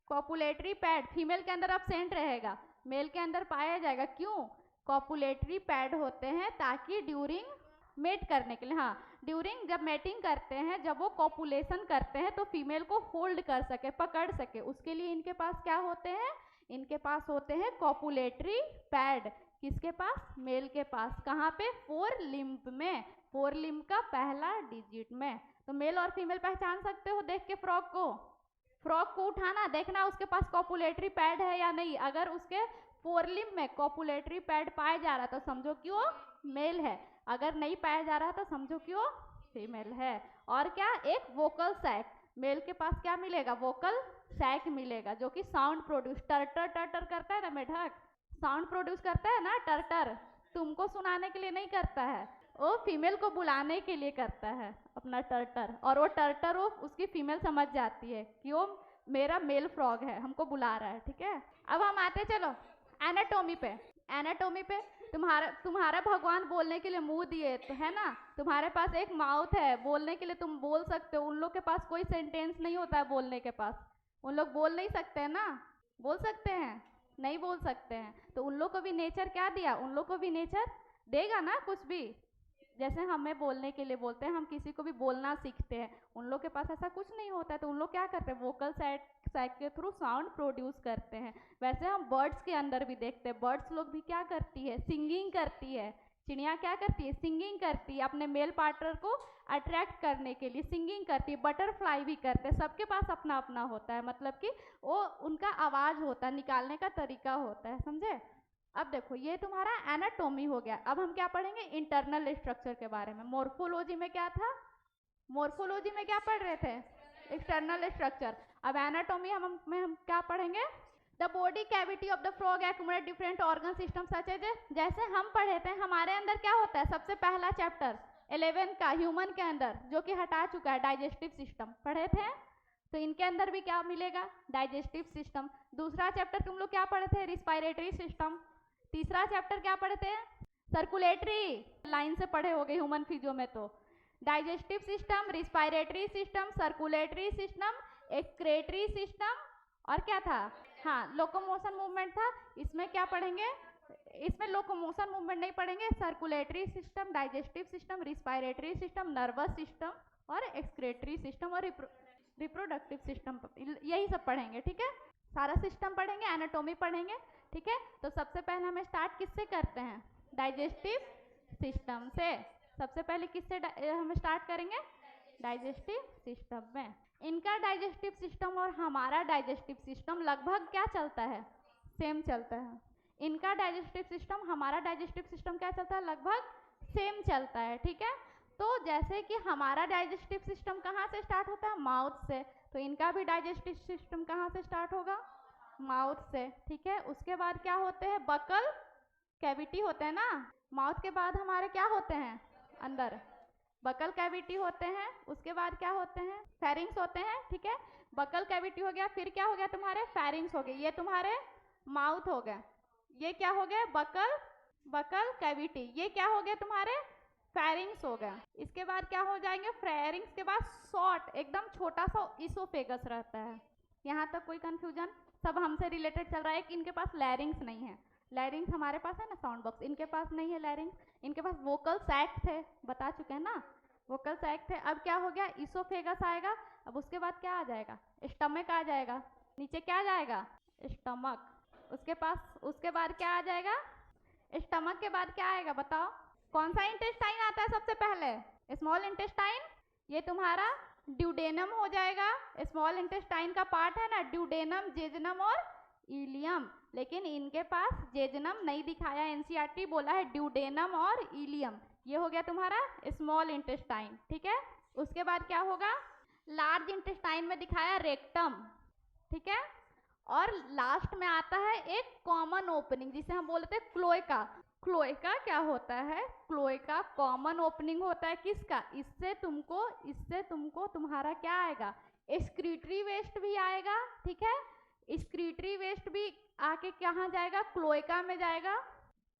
कॉपुलेटरी पैड फीमेल के अंदर अब्सेंट रहेगा, मेल के अंदर पाया जाएगा। क्यों? कॉपुलेटरी पैड होते हैं ताकि ड्यूरिंग मेट करने के लिए, हाँ ड्यूरिंग जब मेटिंग करते हैं, जब वो कॉपुलेशन करते हैं तो फीमेल को होल्ड कर सके, पकड़ सके, उसके लिए इनके पास क्या होते हैं? इनके पास होते हैं कॉपुलेटरी पैड। किसके पास? मेल के पास। कहाँ पे? फोर लिम्ब में, फोर लिम्ब का पहला डिजिट में। तो मेल और फीमेल पहचान सकते हो देख के फ्रॉग को। फ्रॉग को उठाना, देखना उसके पास कॉपुलेटरी पैड है या नहीं। अगर उसके फोर लिम्ब में कॉपुलेटरी पैड पाया जा रहा तो समझो कि वो मेल है, अगर नहीं पाया जा रहा तो समझो कि वो फीमेल है। और क्या? एक वोकल सैक, मेल के पास क्या मिलेगा? वोकल सैक मिलेगा, जो कि साउंड प्रोड्यूस, टर्टर टर्टर करता है ना मेढक, साउंड प्रोड्यूस करता है ना टर्टर, तुमको सुनाने के लिए नहीं करता है, वो फीमेल को बुलाने के लिए करता है अपना टर्टर। और वो टर्टर वो उसकी फीमेल समझ जाती है कि वो मेरा मेल फ्रॉग है, हमको बुला रहा है। ठीक है, अब हम आते चलो एनाटोमी पे। एनाटोमी पे तुम्हारा भगवान बोलने के लिए मुंह दिए तो है ना, तुम्हारे पास एक माउथ है, बोलने के लिए तुम बोल सकते हो। उन लोग के पास कोई सेंटेंस नहीं होता है बोलने के पास, उन लोग बोल नहीं सकते हैं ना। बोल सकते हैं? नहीं बोल सकते हैं। तो उन लोग को भी नेचर क्या दिया? उन लोग को भी नेचर देगा ना कुछ भी। जैसे हमें बोलने के लिए बोलते हैं, हम किसी को भी बोलना सीखते हैं, उन लोग के पास ऐसा कुछ नहीं होता है। तो उन लोग क्या करते हैं? वोकल सैक के थ्रू साउंड प्रोड्यूस करते हैं। वैसे हम बर्ड्स के अंदर भी देखते हैं, बर्ड्स लोग भी क्या करती है? सिंगिंग करती है। चिड़िया क्या करती है? सिंगिंग करती है, अपने मेल पार्टनर को अट्रैक्ट करने के लिए सिंगिंग करती है। बटरफ्लाई भी करते हैं, सबके पास अपना अपना होता है, मतलब कि वो उनका आवाज़ होता है, निकालने का तरीका होता है, समझे। अब देखो ये तुम्हारा एनाटोमी हो गया। अब हम क्या पढ़ेंगे? इंटरनल स्ट्रक्चर के बारे में। मोर्फोलॉजी में क्या था? मोर्फोलॉजी में क्या पढ़ रहे थे? External structure. अब एनाटोमी हम क्या पढ़ेंगे? The body cavity of the frog accumulate different organ system such as, जैसे हम पढ़े थे हमारे अंदर क्या होता है? सबसे पहला चैप्टर 11 का ह्यूमन के अंदर, जो कि हटा चुका है, डाइजेस्टिव सिस्टम पढ़े थे। तो इनके अंदर भी क्या मिलेगा? Digestive system. दूसरा चैप्टर तुम लोग क्या पढ़े थे? Respiratory system. तीसरा चैप्टर क्या पढ़े थे? सर्कुलेटरी, लाइन से पढ़े होगे ह्यूमन फिजियो में। तो digestive system, respiratory system, circulatory system, excretory system, और क्या था? हाँ, लोकोमोशन मूवमेंट था। इसमें क्या पढ़ेंगे? इसमें लोकोमोशन मूवमेंट नहीं पढ़ेंगे। Circulatory system, digestive system, respiratory system, nervous system और एक्सक्रेटरी सिस्टम और रिप्रोडक्टिव सिस्टम, यही सब पढ़ेंगे। ठीक है, सारा सिस्टम पढ़ेंगे, एनाटोमी पढ़ेंगे। ठीक है, तो सबसे पहले हमें स्टार्ट किससे करते हैं? डाइजेस्टिव सिस्टम से। सबसे पहले किससे हम स्टार्ट करेंगे? डाइजेस्टिव सिस्टम में। इनका डाइजेस्टिव सिस्टम और हमारा डाइजेस्टिव सिस्टम लगभग क्या चलता है? सेम चलता है। इनका डाइजेस्टिव सिस्टम, हमारा डाइजेस्टिव सिस्टम क्या चलता है? लगभग सेम चलता है। ठीक है, तो जैसे कि हमारा डाइजेस्टिव सिस्टम कहाँ से स्टार्ट होता है? माउथ से। तो इनका भी डाइजेस्टिव सिस्टम कहाँ से स्टार्ट होगा? माउथ से। ठीक है, उसके बाद क्या होते हैं? बकल कैविटी होते हैं ना। माउथ के बाद हमारे क्या होते हैं? अंदर बकल कैविटी होते हैं। उसके बाद क्या होते हैं? फेरिंग्स होते हैं। ठीक है, बकल कैविटी हो गया, फिर क्या हो गया तुम्हारे? फेरिंग्स हो गए। ये तुम्हारे माउथ हो गया। ये क्या हो गया? Buccal cavity. ये क्या हो गया तुम्हारे? फेरिंग्स हो गया। इसके बाद क्या हो जाएंगे? फेरिंग्स के बाद शॉर्ट, एकदम छोटा सा इसोफेगस रहता है। यहाँ तक कोई कंफ्यूजन? सब हमसे रिलेटेड चल रहा है कि इनके पास लैरिंग्स नहीं है। लैरिंग्स हमारे पास है ना, साउंड बॉक्स, इनके पास नहीं है लैरिंग्स। इनके पास वोकल सैक थे, बता चुके हैं ना, वोकल सैक थे। अब क्या हो गया? इसोफेगस आएगा। अब उसके बाद क्या आ जाएगा? स्टमक आ जाएगा। नीचे क्या आ जाएगा? स्टमक। उसके बाद क्या आ जाएगा? स्टमक के बाद क्या आएगा? बताओ, कौन सा इंटेस्टाइन आता है सबसे पहले? Small intestine. ये तुम्हारा ड्यूडेनम हो जाएगा। स्मॉल इंटेस्टाइन का पार्ट है ना, ड्यूडेनम, जेजनम और इलियम। लेकिन इनके पास जेजनम नहीं दिखाया, एनसीईआरटी बोला है ड्यूडेनम और इलियम। ये हो गया तुम्हारा स्मॉल इंटेस्टाइन। ठीक है, उसके बाद क्या होगा? लार्ज इंटेस्टाइन में दिखाया रेक्टम। ठीक है, और लास्ट में आता है एक कॉमन ओपनिंग, जिसे हम बोलते हैं क्लोएका। क्लोएका क्या होता है? क्लोएका कॉमन ओपनिंग होता है किसका? इससे तुमको तुम्हारा क्या आएगा? एक्सक्रीटरी वेस्ट भी आएगा, ठीक है। एक्सक्रीटरी वेस्ट भी आके कहाँ जाएगा? क्लोएका में जाएगा,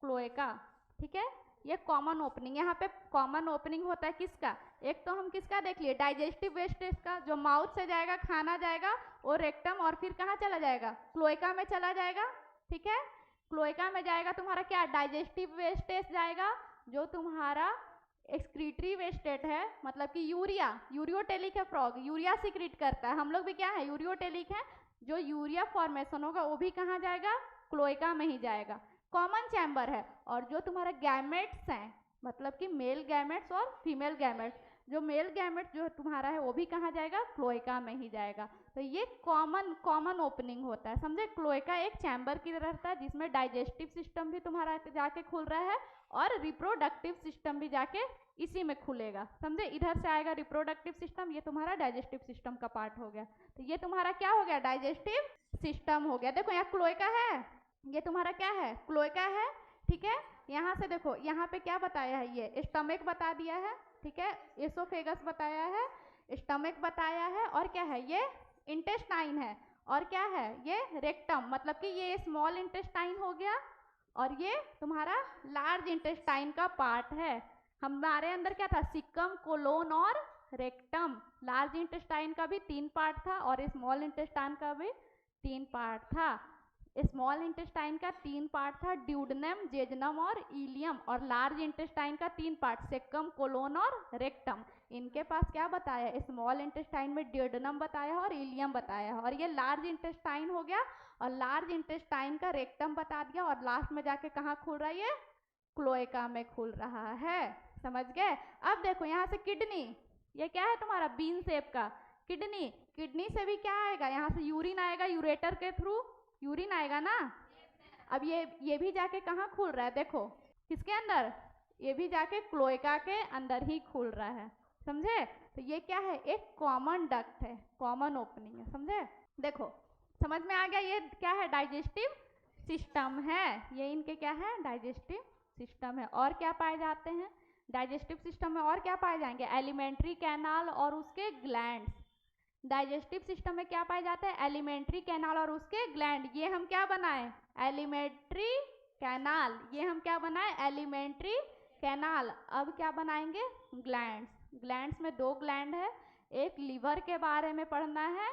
क्लोएका, ठीक है। ये कॉमन ओपनिंग, यहाँ पे कॉमन ओपनिंग होता है किसका? एक तो हम किसका देख लिए, डाइजेस्टिव वेस्टेज का, जो माउथ से जाएगा, खाना जाएगा और रेक्टम और फिर कहाँ चला जाएगा? क्लोएका में चला जाएगा, ठीक है। क्लोएका में जाएगा तुम्हारा क्या? डाइजेस्टिव वेस्टेज जाएगा, जो तुम्हारा एक्सक्रीटरी वेस्टेज है, मतलब कि यूरियोटेलिक है फ्रॉग, यूरिया सिक्रीट करता है। हम लोग भी क्या है? यूरियोटेलिक है। जो यूरिया फॉर्मेशन होगा वो भी कहाँ जाएगा? क्लोएका में ही जाएगा। कॉमन चैम्बर है। और जो तुम्हारा गैमेट्स हैं, मतलब कि मेल गैमेट्स और फीमेल गैमेट्स, जो मेल गैमेट्स जो तुम्हारा है वो भी कहाँ जाएगा? क्लोएका में ही जाएगा। तो ये कॉमन ओपनिंग होता है, समझे। क्लोएका एक चैम्बर की तरह रहता है जिसमें डाइजेस्टिव सिस्टम भी तुम्हारा जाके खुल रहा है और रिप्रोडक्टिव सिस्टम भी जाके इसी में खुलेगा, समझे। इधर से आएगा रिप्रोडक्टिव सिस्टम, ये तुम्हारा डाइजेस्टिव सिस्टम का पार्ट हो गया। तो ये तुम्हारा क्या हो गया? डाइजेस्टिव सिस्टम हो गया। देखो यहाँ क्लोएका है, ये तुम्हारा क्या है? क्लोएका है, ठीक है। यहाँ से देखो, यहाँ पे क्या बताया है? ये स्टमक बता दिया है, ठीक है। एसोफेगस बताया है, स्टमक बताया है, और क्या है? ये इंटेस्टाइन है, और क्या है? ये रेक्टम, मतलब कि ये स्मॉल इंटेस्टाइन हो गया, और ये तुम्हारा लार्ज इंटेस्टाइन का पार्ट है। हमारे अंदर क्या था? सिक्कम, कोलोन और रेक्टम। लार्ज इंटेस्टाइन का भी 3 पार्ट था और स्मॉल इंटेस्टाइन का भी 3 पार्ट था। स्मॉल इंटेस्टाइन का 3 पार्ट था, ड्यूडेनम, जेजनम और इलियम, और लार्ज इंटेस्टाइन का 3 पार्ट, सेक्कम, कोलोन और रेक्टम। इनके पास क्या बताया है? स्मॉल इंटेस्टाइन में ड्यूडेनम बताया है और इलियम बताया है, और ये लार्ज इंटेस्टाइन हो गया, और लार्ज इंटेस्टाइन का रेक्टम बता दिया, और लास्ट में जाके कहाँ खुल रहा है? ये क्लोएका में खुल रहा है, समझ गए। अब देखो यहाँ से किडनी, ये क्या है तुम्हारा? बीन शेप का किडनी। किडनी से भी क्या आएगा? यहाँ से यूरिन आएगा, यूरेटर के थ्रू यूरिन आएगा ना। अब ये भी जाके कहाँ खुल रहा है? देखो किसके अंदर? ये भी जाके क्लोएका के अंदर ही खुल रहा है, समझे। तो ये क्या है? एक कॉमन डक्ट है, कॉमन ओपनिंग है, समझे। देखो समझ में आ गया? ये क्या है? डाइजेस्टिव सिस्टम है। ये इनके क्या है? डाइजेस्टिव सिस्टम है। और क्या पाए जाते हैं डाइजेस्टिव सिस्टम में? और क्या पाए जाएंगे? एलिमेंट्री कैनाल और उसके ग्लैंड्स। डाइजेस्टिव सिस्टम में क्या पाए जाते हैं? एलिमेंट्री कैनाल और उसके ग्लैंड। ये हम क्या बनाए? Alimentary canal. ये हम क्या बनाए? Alimentary canal. अब क्या बनाएंगे? ग्लैंड्स। ग्लैंड्स में 2 ग्लैंड है, एक लीवर के बारे में पढ़ना है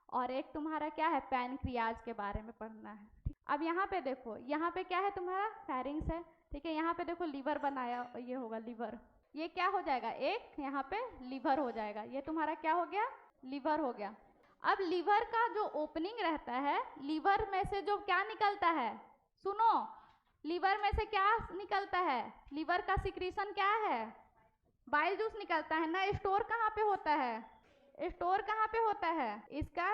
और एक तुम्हारा क्या है? पैनक्रियाज के बारे में पढ़ना है। अब यहाँ पे देखो, यहाँ पे क्या है तुम्हारा? फेरिंग्स है, ठीक है। यहाँ पे देखो लीवर बनाया, ये होगा लीवर। ये क्या हो जाएगा? एक यहाँ पे लीवर हो जाएगा। ये तुम्हारा क्या हो गया? लीवर हो गया। अब लीवर का जो ओपनिंग रहता है, लीवर में से जो क्या निकलता है? सुनो, लीवर में से क्या निकलता है? लीवर का सिक्रीशन क्या है? बाइल जूस निकलता है ना। स्टोर कहाँ पे होता है? स्टोर कहाँ पे होता है? इसका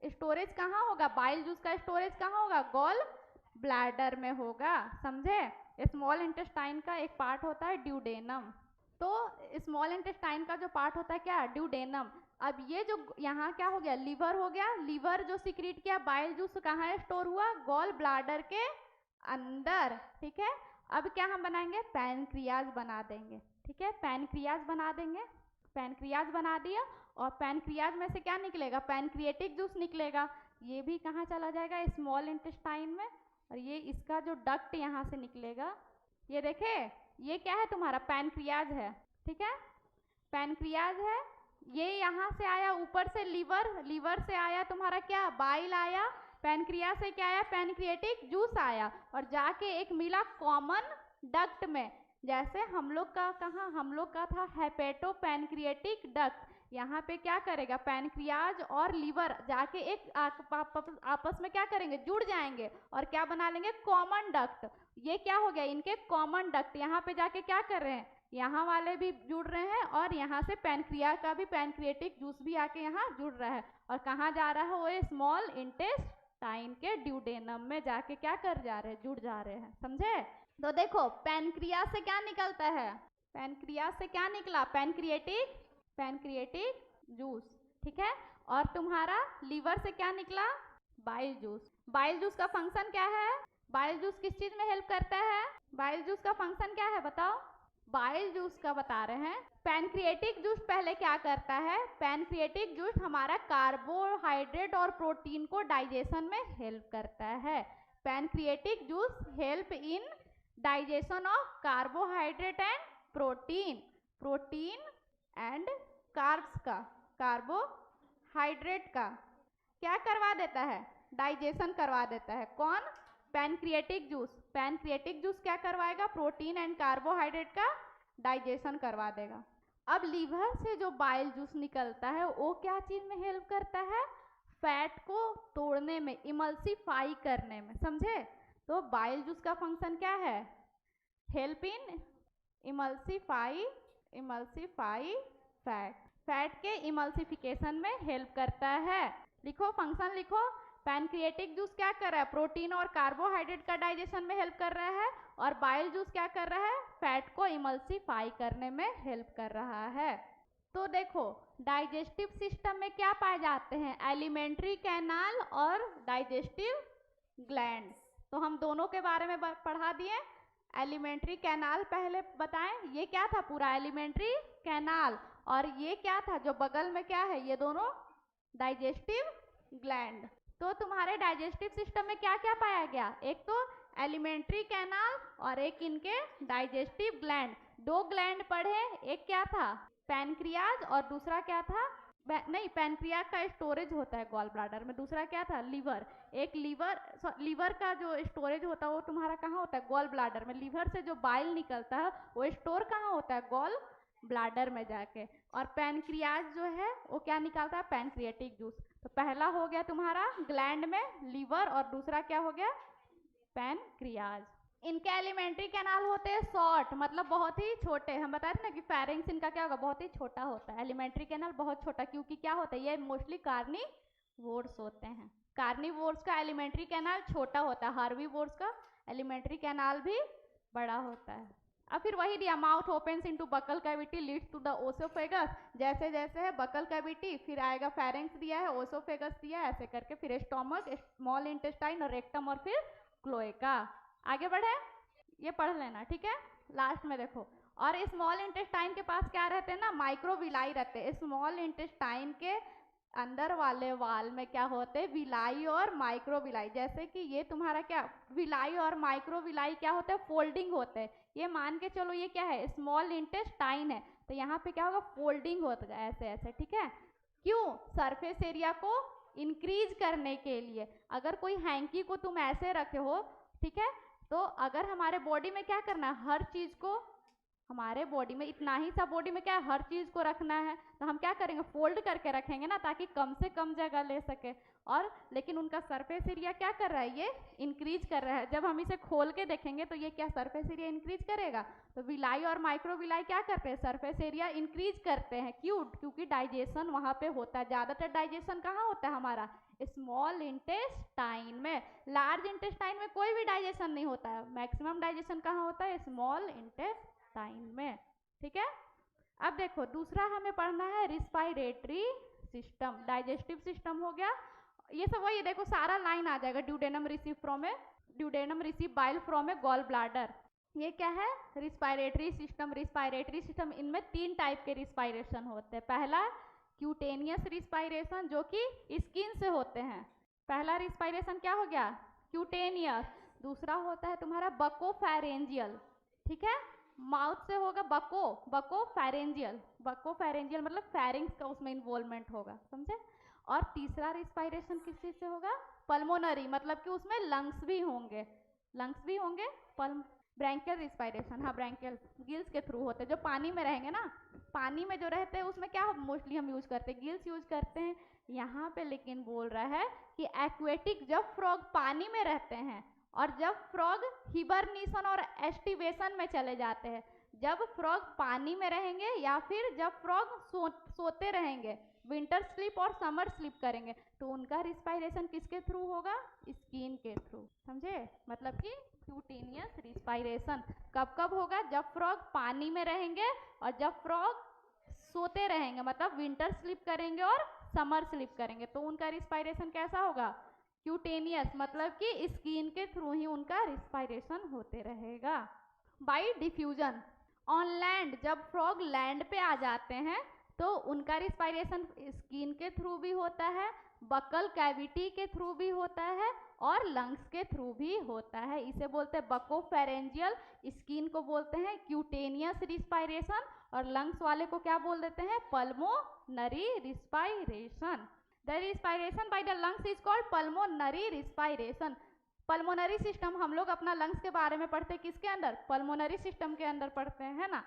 स्टोरेज कहाँ होगा? बाइल जूस का स्टोरेज कहाँ होगा? गॉल ब्लैडर में होगा, समझे। स्मॉल इंटेस्टाइन का एक पार्ट होता है ड्यूडेनम। तो स्मॉल इंटेस्टाइन का जो पार्ट होता है क्या? ड्यूडेनम। अब ये जो यहाँ क्या हो गया? लीवर हो गया। लीवर जो सिक्रीट किया बाइल जूस कहाँ स्टोर हुआ? गॉल ब्लैडर के अंदर, ठीक है। अब क्या हम बनाएंगे? पैनक्रियाज बना देंगे, ठीक है। पैनक्रियाज बना देंगे। पैनक्रियाज बना दिया, और पैनक्रियाज में से क्या निकलेगा? पैनक्रिएटिक जूस निकलेगा। ये भी कहाँ चला जाएगा? स्मॉल इंटेस्टाइन में। और ये इसका जो डक्ट यहाँ से निकलेगा, ये देखे, ये क्या है तुम्हारा? पैनक्रियाज है, ठीक है। पैनक्रियाज है। ये यहाँ से आया ऊपर से लीवर, लीवर से आया तुम्हारा क्या? बाइल आया। पैनक्रियाज से क्या आया? पैनक्रिएटिक जूस आया, और जाके एक मिला कॉमन डक्ट में। जैसे हम लोग का कहाँ? हम लोग का था हेपेटो पैनक्रिएटिक डक्ट। यहाँ पे क्या करेगा? पैनक्रियाज और लीवर जाके एक आपस में क्या करेंगे? जुड़ जाएंगे और क्या बना लेंगे? Common duct. ये क्या हो गया? इनके कॉमन डक्ट। यहाँ पे जाके क्या कर रहे हैं? यहाँ वाले भी जुड़ रहे हैं, और यहाँ से पैनक्रिया का भी पैनक्रिएटिक जूस भी आके यहाँ जुड़ रहा है, और कहाँ जा रहा है? वो स्मॉल इंटेस्टाइन के ड्यूडेनम में जाके क्या कर जा रहे हैं? जुड़ जा रहे हैं, समझे। तो देखो पैनक्रियाज से क्या निकलता है? पैनक्रियाज से क्या निकला? पैनक्रिएटिक जूस, ठीक है। और तुम्हारा लीवर से क्या निकला? Bile juice. बाइल जूस का फंक्शन क्या है? बाइल जूस किस चीज में हेल्प करता है? बाइल जूस का फंक्शन क्या है बताओ? बाइल जूस का बता रहे हैं। पैनक्रिएटिक जूस पहले क्या करता है? पैनक्रिएटिक जूस हमारा कार्बोहाइड्रेट और प्रोटीन को डाइजेशन में हेल्प करता है। Pancreatic juice help in digestion of carbohydrate and protein and carbs का, कार्बोहाइड्रेट का क्या करवा देता है? डाइजेशन करवा देता है। कौन? Pancreatic juice. पैनक्रिएटिक जूस क्या करवाएगा? प्रोटीन एंड कार्बोहाइड्रेट का डाइजेशन करवा देगा। अब लीवर से जो बाइल जूस निकलता है वो क्या चीज में हेल्प करता है? फैट को तोड़ने में, इमल्सीफाई करने में, समझे? तो बाइल जूस का फंक्शन क्या है? हेल्प इन इमल्सीफाई फैट के इमल्सिफिकेशन में हेल्प करता है। लिखो फंक्शन लिखो। पैनक्रिएटिक जूस क्या कर रहा है? प्रोटीन और कार्बोहाइड्रेट का डाइजेशन में हेल्प कर रहा है। और बाइल जूस क्या कर रहा है? फैट को इमल्सिफाई करने में हेल्प कर रहा है। तो देखो डाइजेस्टिव सिस्टम में क्या पाए जाते हैं? एलिमेंट्री कैनाल और डाइजेस्टिव ग्लैंड्स। तो हम दोनों के बारे में पढ़ा दिए। एलिमेंट्री कैनाल पहले बताएं, ये क्या था? पूरा एलिमेंट्री कैनाल। और ये क्या था जो बगल में क्या है? ये दोनों डाइजेस्टिव ग्लैंड। तो तुम्हारे डाइजेस्टिव सिस्टम में क्या क्या पाया गया? एक तो एलिमेंट्री कैनाल और एक इनके डाइजेस्टिव ग्लैंड। दो ग्लैंड पढ़े, एक क्या था? पैनक्रियाज और दूसरा क्या था? नहीं, पैनक्रियाज का स्टोरेज होता है गॉल ब्लाडर में। दूसरा क्या था? लीवर। एक लीवर का जो स्टोरेज होता है वो तुम्हारा कहाँ होता है? गॉल ब्लाडर में। लीवर से जो बाइल निकलता है वो स्टोर कहाँ होता है? गॉल ब्लाडर में जाके। और पैनक्रियाज जो है वो क्या निकालता है? Pancreatic juice. तो पहला हो गया तुम्हारा ग्लैंड में लीवर और दूसरा क्या हो गया? पैनक्रियाज। इनके एलिमेंट्री कैनाल होते हैं शॉर्ट, मतलब बहुत ही छोटे। हम बता रहे ना कि फेरिंग्स इनका क्या होगा? बहुत ही छोटा होता है। एलिमेंट्री कैनाल बहुत छोटा, क्योंकि क्या होता है? ये मोस्टली कार्निवोर्स होते हैं। कार्निवोर्स का एलिमेंट्री कैनाल छोटा होता है, हार्बीवोर्स का एलिमेंट्री कैनाल भी बड़ा होता है। अब फिर वही दिया, mouth opens into buccal cavity leads to the oesophagus. जैसे जैसे है बकल कैविटी, फिर आएगा फेरिंग्स दिया है, ओसोफेगस दिया है, ऐसे करके फिर स्टोमक, स्मॉल इंटेस्टाइन और रेक्टम और फिर क्लोएका। आगे बढ़े, ये पढ़ लेना, ठीक है? लास्ट में देखो, और स्मॉल इंटेस्टाइन के पास क्या रहते हैं ना? माइक्रोविलाई रहते हैं। स्मॉल इंटेस्टाइन के अंदर वाले वाल में क्या होते हैं? विलाई और माइक्रोविलाई। जैसे कि ये तुम्हारा क्या, विलाई और माइक्रोविलाई क्या होते हैं? फोल्डिंग होते हैं। ये मान के चलो ये क्या है? स्मॉल इंटेस्टाइन है। तो यहाँ पे क्या होगा? फोल्डिंग होता है ऐसे ऐसे, ठीक है? क्यों? सरफेस एरिया को इंक्रीज करने के लिए। अगर कोई हैंकी को तुम ऐसे रखे हो, ठीक है, तो अगर हमारे बॉडी में क्या करना है? हर चीज को, हमारे बॉडी में इतना ही सा बॉडी में क्या है? हर चीज को रखना है। तो हम क्या करेंगे? फोल्ड करके रखेंगे ना, ताकि कम से कम जगह ले सके। और लेकिन उनका सरफेस एरिया क्या कर रहा है? ये इंक्रीज कर रहा है। जब हम इसे खोल के देखेंगे तो ये क्या सरफेस एरिया इंक्रीज करेगा? तो विलाई और माइक्रोविलाई क्या करते हैं? सरफेस एरिया इंक्रीज करते हैं। क्यों? क्योंकि डाइजेशन वहां पे होता है। ज्यादातर डाइजेशन कहाँ होता है हमारा? स्मॉल इंटेस्टाइन में। लार्ज इंटेस्टाइन में कोई भी डाइजेशन नहीं होता है। मैक्सिमम डाइजेशन कहाँ होता है? स्मॉल इंटेस्टाइन में, ठीक है? अब देखो दूसरा हमें पढ़ना है रिस्पायरेटरी सिस्टम। डाइजेस्टिव सिस्टम हो गया। ये सब वही, देखो सारा लाइन आ जाएगा। Duodenum receive bile from a gall bladder. ये क्या है? Respiratory system. रिस्पायरेटरी सिस्टम, इनमें 3 टाइप के रिस्पायरेशन होते हैं। पहला क्यूटेनियस रिस्पायरेशन, जो कि स्किन से होते हैं। पहला रिस्पायरेशन क्या हो गया? क्यूटेनियस। दूसरा होता है तुम्हारा बकोफेरेंजियल, ठीक है? माउथ से होगा बकोफेरेंजियल मतलब फेरिंग्स का उसमें इन्वॉल्वमेंट होगा, समझे? और तीसरा रिस्पायरेशन किस चीज से होगा? पल्मोनरी, मतलब कि उसमें लंग्स भी होंगे। ब्रैंकियल रिस्पायरेशन, हाँ ब्रैंकियल, गिल्स के थ्रू होते हैं। जो पानी में रहेंगे ना, पानी में जो रहते हैं उसमें क्या मोस्टली हम यूज करते हैं? गिल्स यूज करते हैं। यहाँ पे लेकिन बोल रहा है कि एक्वेटिक, जब फ्रॉग पानी में रहते हैं और जब फ्रॉग हिबरनेशन और एस्टिवेशन में चले जाते हैं, जब फ्रॉग पानी में रहेंगे या फिर जब फ्रॉग सोते रहेंगे, विंटर स्लीप और समर स्लीप करेंगे, तो उनका रिस्पायरेशन किसके थ्रू होगा? स्किन के थ्रू, समझे? मतलब कि क्यूटेनियस रिस्पायरेशन कब कब होगा? जब फ्रॉग पानी में रहेंगे और जब फ्रॉग सोते रहेंगे, मतलब विंटर स्लीप करेंगे और समर स्लीप करेंगे, तो उनका रिस्पायरेशन कैसा होगा? क्यूटेनियस मतलब कि स्किन के थ्रू ही उनका रिस्पायरेशन होते रहेगा। बाई डिफ्यूजन ऑन लैंड, जब फ्रॉग लैंड पे आ जाते हैं तो उनका रिस्पायरेशन स्किन के थ्रू भी होता है, बकल कैविटी के थ्रू भी होता है और लंग्स के थ्रू भी होता है। इसे बोलते हैं बकोफेरेंजियल, स्किन को बोलते हैं क्यूटेनियस रिस्पायरेशन और लंग्स वाले को क्या बोल देते हैं, pulmonary respiration. The respiration by the lungs is called pulmonary respiration. Pulmonary system हम लोग अपना लंग्स के बारे में पढ़ते हैं किसके अंदर, पल्मोनरी सिस्टम के अंदर पढ़ते हैं, है ना।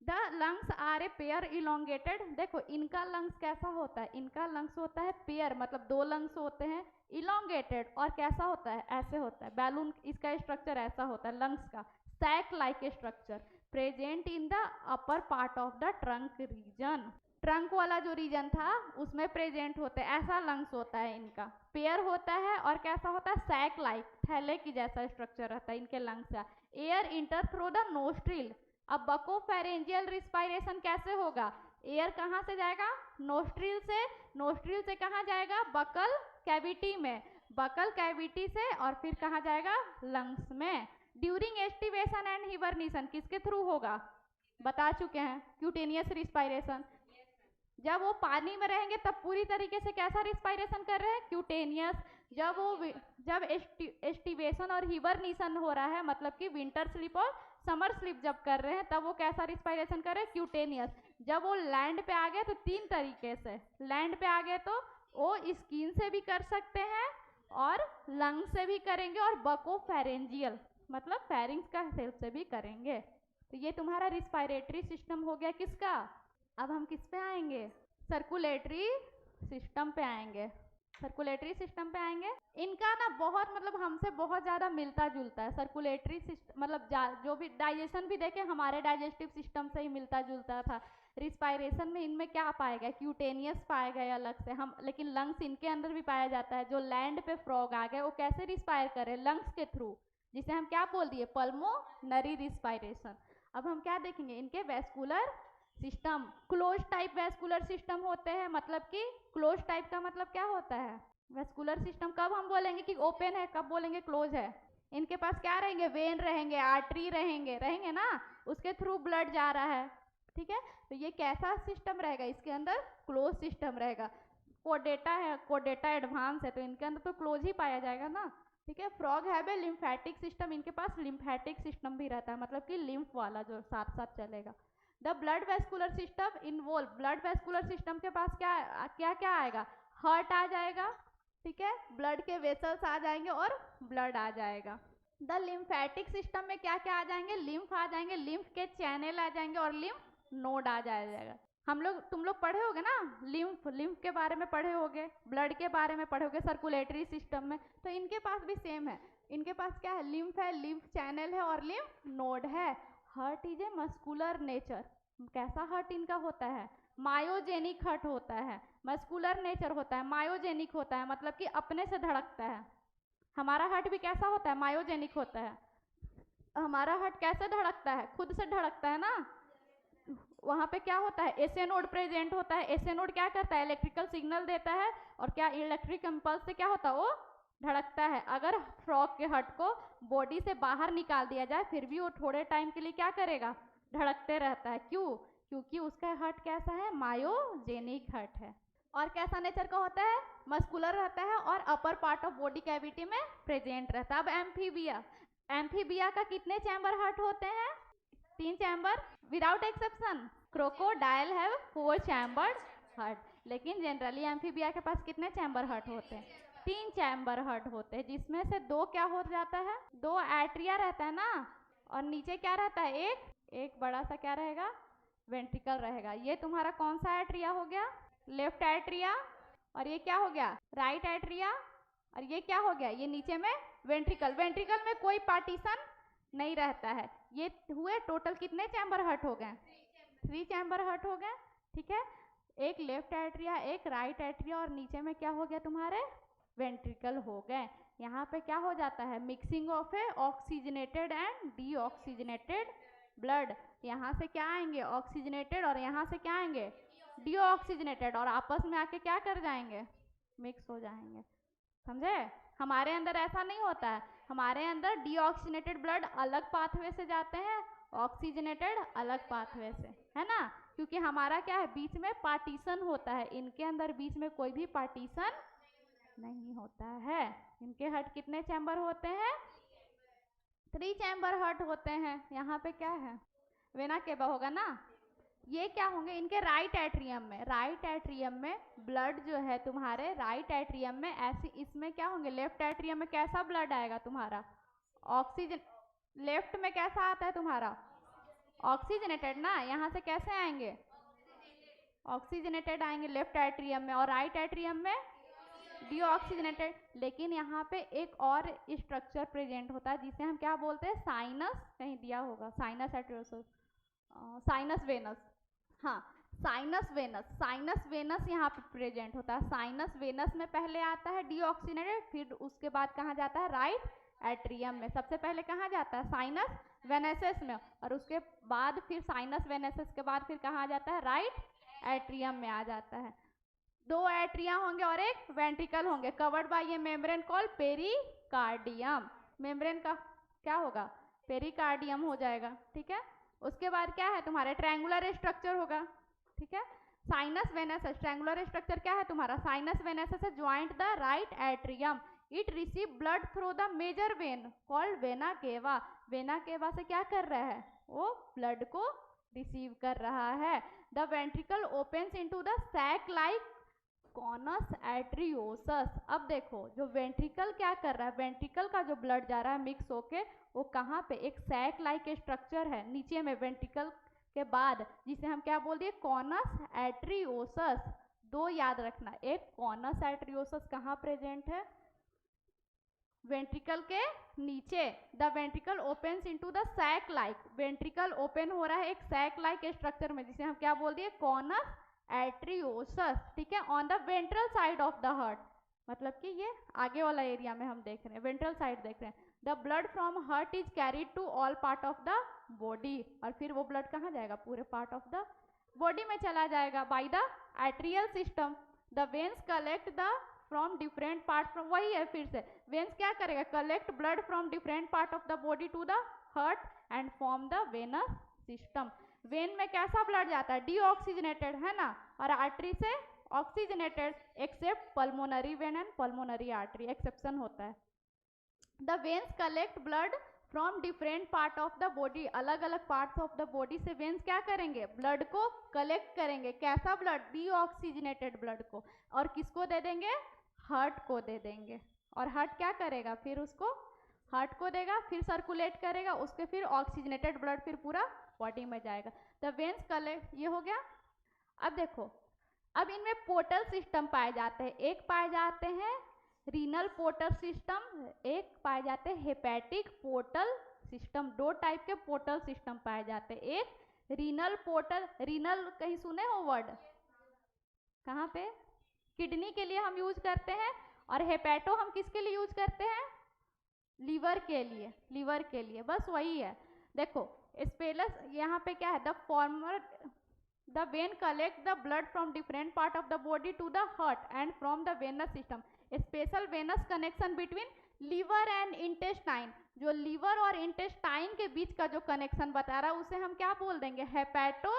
The lungs are a pair elongated, देखो इनका लंग्स कैसा होता है, इनका लंग्स होता है पेयर मतलब दो लंग्स होते हैं, इलोंगेटेड और कैसा होता है, ऐसे होता है, बैलून इसका स्ट्रक्चर ऐसा होता है लंग्स का, sac like structure, present in the upper part of the trunk region. Trunk वाला जो रीजन था उसमें प्रेजेंट होते हैं, ऐसा लंग्स होता है इनका, पेयर होता है और कैसा होता है, सैक लाइक, थैले की जैसा स्ट्रक्चर रहता है इनके लंग्स का। Air inter through the nostril, अब बकोफेरेंजियल रिस्पायरेशन कैसे होगा, एयर कहाँ से जाएगा, नोस्ट्रिल से, नोस्ट्रिल से कहाँ जाएगा, बकल कैविटी में, बकल कैविटी से और फिर कहाँ जाएगा, लंग्स में। ड्यूरिंग एस्टिवेशन एंड हिबरनेशन किसके थ्रू होगा, बता चुके हैं, क्यूटेनियस रिस्पायरेशन। जब वो पानी में रहेंगे तब पूरी तरीके से कैसा रिस्पायरेशन कर रहे हैं, क्यूटेनियस। जब एस्टिवेशन और हिबरनेशन हो रहा है मतलब कि विंटर स्लीप और समर स्लीप जब कर रहे हैं तब वो कैसा रिस्पायरेशन कर रहे हैं, क्यूटेनियस। जब वो लैंड पे आ गए तो तीन तरीके से, लैंड पे आ गए तो वो स्किन से भी कर सकते हैं और लंग से भी करेंगे और बकोफेरेंजियल मतलब फेरिंग्स का हेल्प से भी करेंगे। तो ये तुम्हारा रिस्पायरेटरी सिस्टम हो गया किसका। अब हम किस पे आएंगे, सर्कुलेटरी सिस्टम पे आएंगे, सर्कुलेटरी सिस्टम पे आएंगे। इनका ना बहुत मतलब हमसे बहुत ज़्यादा मिलता जुलता है सर्कुलेटरी सिस्टम, मतलब जो भी डाइजेशन भी देखे हमारे डाइजेस्टिव सिस्टम से ही मिलता जुलता था। रिस्पायरेशन में इनमें क्या पाएगा, क्यूटेनियस पाएगा अलग से हम, लेकिन लंग्स इनके अंदर भी पाया जाता है। जो लैंड पे फ्रॉग आ गए वो कैसे रिस्पायर करे, लंग्स के थ्रू, जिसे हम क्या बोल दिए, पल्मोनरी रिस्पायरेशन। अब हम क्या देखेंगे, इनके vascular system, close type vascular system होते हैं, मतलब कि क्लोज टाइप का मतलब क्या होता है, वेस्कुलर सिस्टम कब हम बोलेंगे कि ओपन है, कब बोलेंगे क्लोज है। इनके पास क्या रहेंगे, वेन रहेंगे, आर्टरी रहेंगे ना, उसके थ्रू ब्लड जा रहा है, ठीक है। तो ये कैसा सिस्टम रहेगा, इसके अंदर क्लोज सिस्टम रहेगा। कोडेटा है, कोडेटा एडवांस है तो इनके अंदर तो क्लोज ही पाया जाएगा ना, ठीक है। Frog have A lymphatic system, इनके पास लिम्फेटिक सिस्टम भी रहता है, मतलब कि लिम्फ वाला जो साथ साथ चलेगा। The blood vascular system involve, blood vascular system के पास क्या क्या क्या आएगा, हार्ट आ जाएगा, ठीक है, ब्लड के वेसल्स आ जाएंगे और ब्लड आ जाएगा। द लिम्फेटिक सिस्टम में क्या क्या आ जाएंगे, लिम्फ आ जाएंगे, लिम्फ के चैनल आ जाएंगे और लिम्फ नोड आ जाएगा। तुम लोग पढ़े होगे ना, लिम्फ के बारे में पढ़े होगे, ब्लड के बारे में पढ़े होगे सर्कुलेटरी सिस्टम में, तो इनके पास भी सेम है। इनके पास क्या है, लिम्फ है, लिम्फ चैनल है और लिम्फ नोड है। Heart is a muscular nature, कैसा हार्ट इनका होता है, मायोजेनिक हार्ट होता है, मस्कुलर नेचर होता है, मायोजेनिक होता है मतलब कि अपने से धड़कता है। हमारा हार्ट भी कैसा होता है, मायोजेनिक होता है। हमारा हार्ट कैसे धड़कता है, खुद से धड़कता है ना, वहां पे क्या होता है, एसए नोड प्रेजेंट होता है। एसए नोड क्या करता है, इलेक्ट्रिकल सिग्नल देता है और क्या इलेक्ट्रिक इंपल्स से क्या होता है, वो धड़कता है। अगर फ्रॉग के हार्ट को बॉडी से बाहर निकाल दिया जाए फिर भी वो थोड़े टाइम के लिए क्या करेगा, धड़कते रहता है। क्यों, क्योंकि उसका हार्ट कैसा है, मायोजेनिक हार्ट है। और कैसा नेचर का होता है, मस्कुलर रहता है और अपर पार्ट ऑफ बॉडी कैविटी में प्रेजेंट रहता है। अब एम्फीबिया, एम्फीबिया का कितने चैम्बर हार्ट होते हैं, 3 chamber without exception. Crocodile have 4 chambered heart, लेकिन जनरली एम्फीबिया के पास कितने चैम्बर हार्ट होते हैं, 3 चैम्बर हार्ट होते हैं, जिसमें से 2 क्या हो जाता है, 2 एट्रिया रहता है ना, और नीचे क्या रहता है, एक बड़ा सा क्या रहेगा, वेंट्रिकल रहेगा। ये तुम्हारा कौन सा एट्रिया हो गया, लेफ्ट एट्रिया, और ये क्या हो गया, राइट एट्रिया, और ये क्या हो गया, ये नीचे में वेंट्रिकल। वेंट्रिकल में कोई पार्टीशन नहीं रहता है। ये हुए टोटल कितने चैम्बर हार्ट हो गए, 3 चैम्बर हार्ट हो गए, ठीक है। एक लेफ्ट एट्रिया, एक राइट एट्रिया और नीचे में क्या हो गया तुम्हारे, वेंट्रिकल हो गए। यहाँ पे क्या हो जाता है, mixing of A oxygenated and deoxygenated blood. यहाँ से क्या आएंगे, ऑक्सीजनेटेड, और यहाँ से क्या आएंगे, डीऑक्सीजनेटेड, और आपस में आके क्या कर जाएंगे, मिक्स हो जाएंगे। समझे, हमारे अंदर ऐसा नहीं होता है, हमारे अंदर डीऑक्सीजनेटेड ब्लड अलग पाथवे से जाते हैं, ऑक्सीजनेटेड अलग पाथवे से, है ना, क्योंकि हमारा क्या है, बीच में पार्टीशन होता है, इनके अंदर बीच में कोई भी पार्टीशन नहीं होता है। इनके हर्ट कितने चैम्बर होते हैं? 3 चैम्बर हर्ट होते हैं। यहाँ पे क्या है, वेना केवा होगा ना। ये क्या होंगे, इनके राइट एट्रियम में ब्लड जो है तुम्हारे राइट एट्रियम में ऐसी, इसमें क्या होंगे, लेफ्ट एट्रियम में कैसा ब्लड आएगा तुम्हारा, ऑक्सीजन, लेफ्ट में कैसा आता है तुम्हारा, ऑक्सीजनेटेड ना, यहाँ से कैसे आएंगे, ऑक्सीजनेटेड आएंगे लेफ्ट एट्रियम में, और राइट एट्रियम में डीऑक्सीजनेटेड। लेकिन यहाँ पे एक और स्ट्रक्चर प्रेजेंट होता है जिसे हम क्या बोलते हैं, साइनस, कहीं दिया होगा साइनस एट्रियोसस, साइनस वेनस, हाँ साइनस वेनस यहाँ पे प्रेजेंट होता है। साइनस वेनस में पहले आता है डीऑक्सीजनेटेड, फिर उसके बाद कहाँ जाता है, राइट एट्रियम में। सबसे पहले कहाँ जाता है, साइनस वेनेसेस में, और उसके बाद फिर साइनस वेनेसेस के बाद फिर कहाँ जाता है, राइट एट्रियम में आ जाता है। 2 एट्रिया होंगे और एक वेंट्रिकल होंगे, कवर्ड बाय ये मेम्ब्रेन कॉल पेरिकार्डियम। मेम्ब्रेन का क्या होगा, पेरिकार्डियम हो जाएगा, ठीक है। उसके बाद क्या है तुम्हारे, ट्रायंगुलर स्ट्रक्चर होगा, ठीक है। साइनस वेनेसस, ट्रायंगुलर स्ट्रक्चर क्या है तुम्हारा, sinus venosus joint the right atrium, it receive blood through the major vein called vena cava. Vena cava से क्या कर रहा है, वो ब्लड को रिसीव कर रहा है। The ventricle opens into the sac like conus arteriosus. अब देखो जो वेंट्रिकल क्या कर रहा है, वेंट्रिकल का जो ब्लड जा रहा है मिक्स होके वो कहाँ पे, एक सैक लाइक स्ट्रक्चर है नीचे में वेंट्रिकल के बाद, जिसे हम क्या बोल दिए, कॉनस एट्रियोसस। 2 याद रखना, एक कॉनस एट्रियोसस कहाँ प्रेजेंट है, वेंट्रिकल के नीचे। The ventricle opens into the sac like, ventricle open हो रहा है एक सैक लाइक स्ट्रक्चर में, जिसे हम क्या बोल दिए, कॉनस एट्रियोसस, ठीक है, on the ventral side of the heart, मतलब कि ये आगे वाला एरिया में हम देख रहे हैं, वेंट्रल साइड देख रहे हैं। The blood from heart is carried to all part of the body, और फिर वो ब्लड कहाँ जाएगा, पूरे पार्ट ऑफ द बॉडी में चला जाएगा by the atrial system. The veins collect the from different part, from, वही है फिर से, वेन्स क्या करेगा, collect blood from different part of the body to the heart and form the venous system. Vein में कैसा ब्लड जाता है, डीऑक्सीजनेटेड, है ना, और आर्टरी से oxygenated, accept pulmonary vein and pulmonary artery, exception होता है। The veins collect blood from different part of the body, अलग अलग पार्ट्स ऑफ द बॉडी से वेन्स क्या करेंगे, ब्लड को कलेक्ट करेंगे, कैसा ब्लड, डीऑक्सीजनेटेड ब्लड को, और किसको दे देंगे, हार्ट को दे देंगे, और हार्ट क्या करेगा, फिर उसको हार्ट को देगा, फिर सर्कुलेट करेगा, उसके फिर ऑक्सीजनेटेड ब्लड फिर पूरा बॉडी में जाएगा। द वेन्स कलेक्ट, ये हो गया। अब देखो, अब इनमें पोर्टल सिस्टम पाए जाते हैं, एक पाए जाते हैं रीनल पोर्टल सिस्टम, एक पाए जाते हैं हेपेटिक पोर्टल सिस्टम। 2 टाइप के पोर्टल सिस्टम पाए जाते हैं, एक रीनल पोर्टल, रीनल कहीं सुने हो वर्ड, कहाँ पे, किडनी के लिए हम यूज करते हैं, और हेपेटो हम किसके लिए यूज करते हैं, लीवर के लिए, लीवर के लिए, बस वही है। देखो स्पेलस यहाँ पे क्या है, the former, the vein collect the blood from different part of the body to the heart and from the venous system, special venous connection between liver and intestine. जो लीवर और इंटेस्टाइन के बीच का जो कनेक्शन बता रहा है उसे हम क्या बोल देंगे, हेपेटो,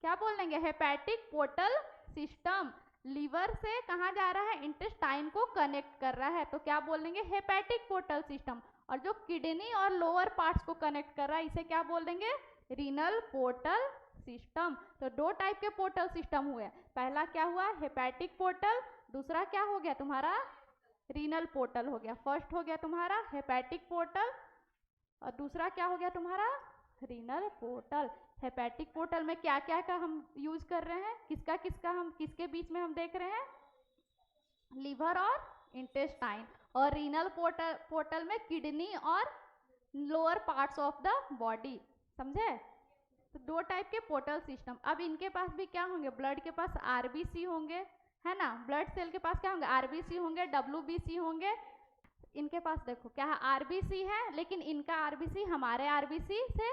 क्या बोल देंगे, हेपेटिक पोर्टल सिस्टम। लीवर से कहाँ जा रहा है, इंटेस्टाइन को कनेक्ट कर रहा है, तो क्या बोल देंगे, हेपेटिक पोर्टल सिस्टम। और जो किडनी और लोअर पार्ट्स को कनेक्ट कर रहा है इसे क्या बोल देंगे, रीनल पोर्टल सिस्टम। तो 2 टाइप के पोर्टल सिस्टम हुए, पहला क्या हुआ, हेपेटिक पोर्टल, दूसरा क्या हो गया तुम्हारा, रीनल पोर्टल हो गया। फर्स्ट हो गया तुम्हारा हेपेटिक पोर्टल, और दूसरा क्या हो गया तुम्हारा, रीनल पोर्टल। हेपेटिक पोर्टल में क्या क्या का हम यूज कर रहे हैं, किसका किसका हम किसके बीच में हम देख रहे हैं, लीवर और इंटेस्टाइन, और रीनल पोर्टल में किडनी और lower parts of the body, समझे। तो 2 टाइप के पोर्टल सिस्टम। अब इनके पास भी क्या होंगे, ब्लड के पास आरबीसी होंगे, है ना, ब्लड सेल के पास क्या होंगे, आरबीसी होंगे, डब्ल्यूबीसी होंगे। इनके पास देखो क्या है, आरबीसी है, लेकिन इनका आरबीसी हमारे आरबीसी से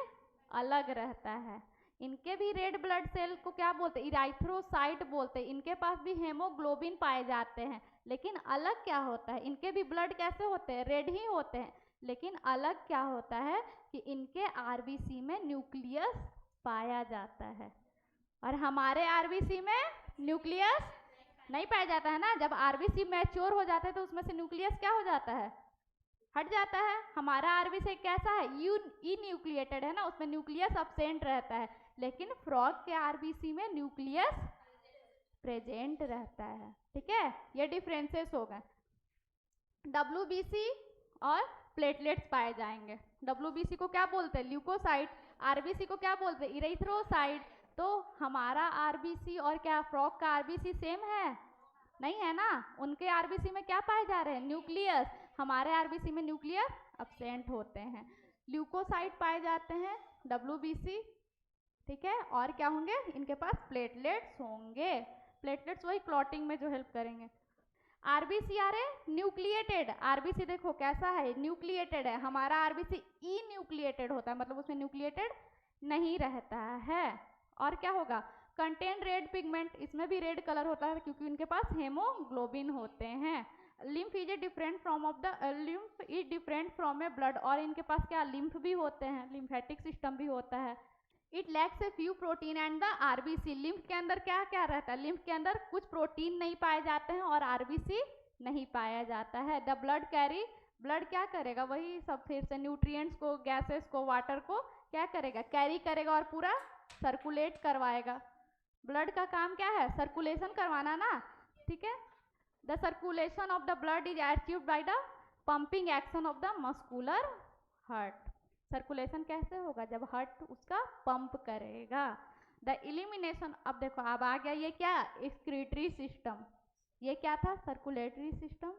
अलग रहता है। इनके भी रेड ब्लड सेल को क्या बोलते हैं, इराइथ्रोसाइट बोलते हैं। इनके पास भी हेमोग्लोबिन पाए जाते हैं, लेकिन अलग क्या होता है, इनके भी ब्लड कैसे होते हैं, रेड ही होते हैं, लेकिन अलग क्या होता है कि इनके आरबीसी में न्यूक्लियस पाया जाता है और हमारे आरबीसी में न्यूक्लियस नहीं पाया जाता है ना। जब आरबीसी मैच्योर हो जाता है तो उसमें से न्यूक्लियस क्या हो जाता है, हट जाता है। हमारा आरबीसी कैसा है, न्यूक्लिएटेड है ना, उसमें न्यूक्लियस अब्सेंट रहता है, लेकिन फ्रॉग के आरबीसी में न्यूक्लियस प्रेजेंट रहता है। ठीक है, ये डिफरेंसेस हो गए। डब्ल्यूबीसी और प्लेटलेट्स पाए जाएंगे। डब्ल्यूबीसी को क्या बोलते हैं, ल्यूकोसाइट। आरबीसी को क्या बोलते हैं, इरेथ्रोसाइट। तो हमारा आरबीसी और क्या फ्रॉग का आरबीसी सेम है, नहीं है ना। उनके आरबीसी में क्या पाए जा रहे हैं, न्यूक्लियस। हमारे आरबीसी में न्यूक्लियस अब्सेंट होते हैं। ल्यूकोसाइट पाए जाते हैं डब्ल्यूबीसी, ठीक है। और क्या होंगे, इनके पास प्लेटलेट्स होंगे। प्लेटलेट्स वही क्लॉटिंग में जो हेल्प करेंगे। आरबीसी आ रहे न्यूक्लिएटेड। आरबीसी देखो कैसा है, न्यूक्लिएटेड है। हमारा आरबीसी ई न्यूक्लिएटेड होता है, मतलब उसमें न्यूक्लिएटेड नहीं रहता है। और क्या होगा, कंटेन रेड पिगमेंट, इसमें भी रेड कलर होता है क्योंकि इनके पास हेमोग्लोबिन होते हैं। Lymph is a different from of the lymph is different from A blood, और इनके पास क्या लिम्फ भी होते हैं, लिम्फेटिक सिस्टम भी होता है। It lacks a few protein and the RBC, lymph के अंदर क्या क्या रहता है, लिम्फ के अंदर कुछ प्रोटीन नहीं पाए जाते हैं और आरबीसी नहीं पाया जाता है। द ब्लड कैरी, ब्लड क्या करेगा, वही सब फिर से न्यूट्रिएंट्स को, गैसेस को, वाटर को क्या करेगा, कैरी करेगा और पूरा सर्कुलेट करवाएगा। ब्लड का काम क्या है, सर्कुलेशन करवाना ना, ठीक है। The circulation of the blood is achieved by the pumping action of the muscular heart. Circulation कैसे होगा, जब हार्ट उसका पंप करेगा। द इलिमिनेशन, अब देखो अब आ गया ये क्या, एक्सक्रीटरी सिस्टम। ये क्या था, सर्कुलेटरी सिस्टम।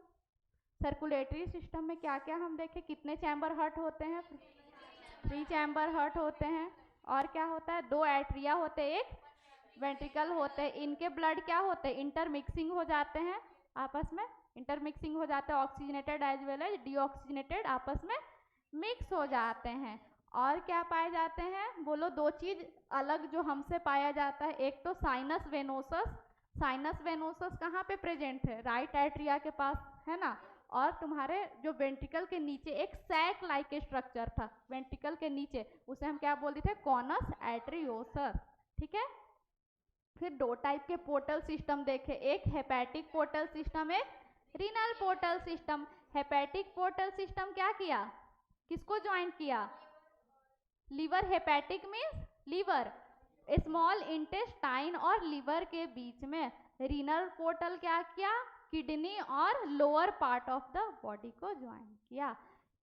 सर्कुलेटरी सिस्टम में क्या क्या हम देखें, कितने चैम्बर हार्ट होते हैं, 3 चैम्बर हार्ट होते हैं। और क्या होता है, 2 एट्रिया होते हैं, एक वेंट्रिकल होते हैं। इनके ब्लड क्या होते हैं, इंटरमिक्सिंग हो जाते हैं, आपस में इंटरमिक्सिंग हो जाते हैं, oxygenated as well as deoxygenated आपस में मिक्स हो जाते हैं। और क्या पाए जाते हैं, बोलो 2 चीज अलग जो हमसे पाया जाता है। एक तो साइनस वेनोसस, साइनस वेनोसस कहाँ पे प्रेजेंट है, राइट एट्रिया के पास है ना। और तुम्हारे जो वेंट्रिकल के नीचे एक सैक लाइक स्ट्रक्चर था वेंट्रिकल के नीचे, उसे हम क्या बोलते थे, कॉनस एट्रियोसस, ठीक है। फिर 2 टाइप के पोर्टल सिस्टम देखे, एक हेपेटिक पोर्टल सिस्टम, एक renal portal system. Hepatic portal system क्या किया, किसको ज्वाइन किया, liver. Hepatic means liver, small intestine और लीवर के बीच में। रीनल पोर्टल क्या किया, किडनी और lower part of the body को ज्वाइन किया।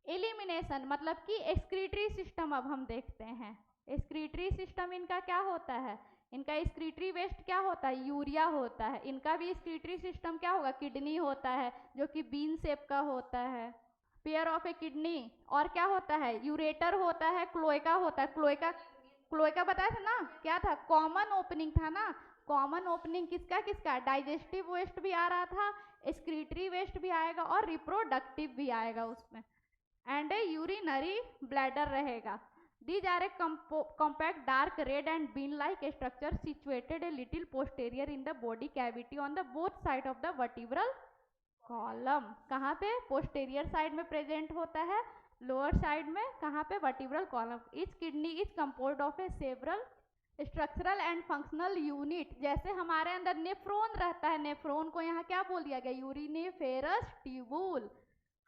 एलिमिनेशन मतलब कि एक्सक्रीटरी सिस्टम अब हम देखते हैं। एक्सक्रीटरी सिस्टम इनका क्या होता है, इनका एक्सक्रीटरी वेस्ट क्या होता है, यूरिया होता है। इनका भी एक्सक्रीटरी सिस्टम क्या होगा, किडनी होता है जो कि बीन शेप का होता है, पेयर ऑफ ए किडनी। और क्या होता है, यूरेटर होता है, क्लोएका होता है। क्लोएका बताया था ना, क्या था, कॉमन ओपनिंग था ना। कॉमन ओपनिंग किसका किसका, डाइजेस्टिव वेस्ट भी आ रहा था, एक्सक्रीटरी वेस्ट भी आएगा और रिप्रोडक्टिव भी आएगा उसमें, एंड ए यूरिनरी ब्लैडर रहेगा। These are a compact dark red and bean like structure situated a little posterior in the body cavity on the both side of the vertebral column। कहाँ पे, posterior side में present होता है, lower side में कहाँ पे, vertebral column। Each kidney is composed of a several structural and functional unit। जैसे हमारे अंदर नेफ्रॉन रहता है, नेफ्रॉन को यहाँ क्या बोल दिया गया, यूरिनिफेरस ट्यूबुल।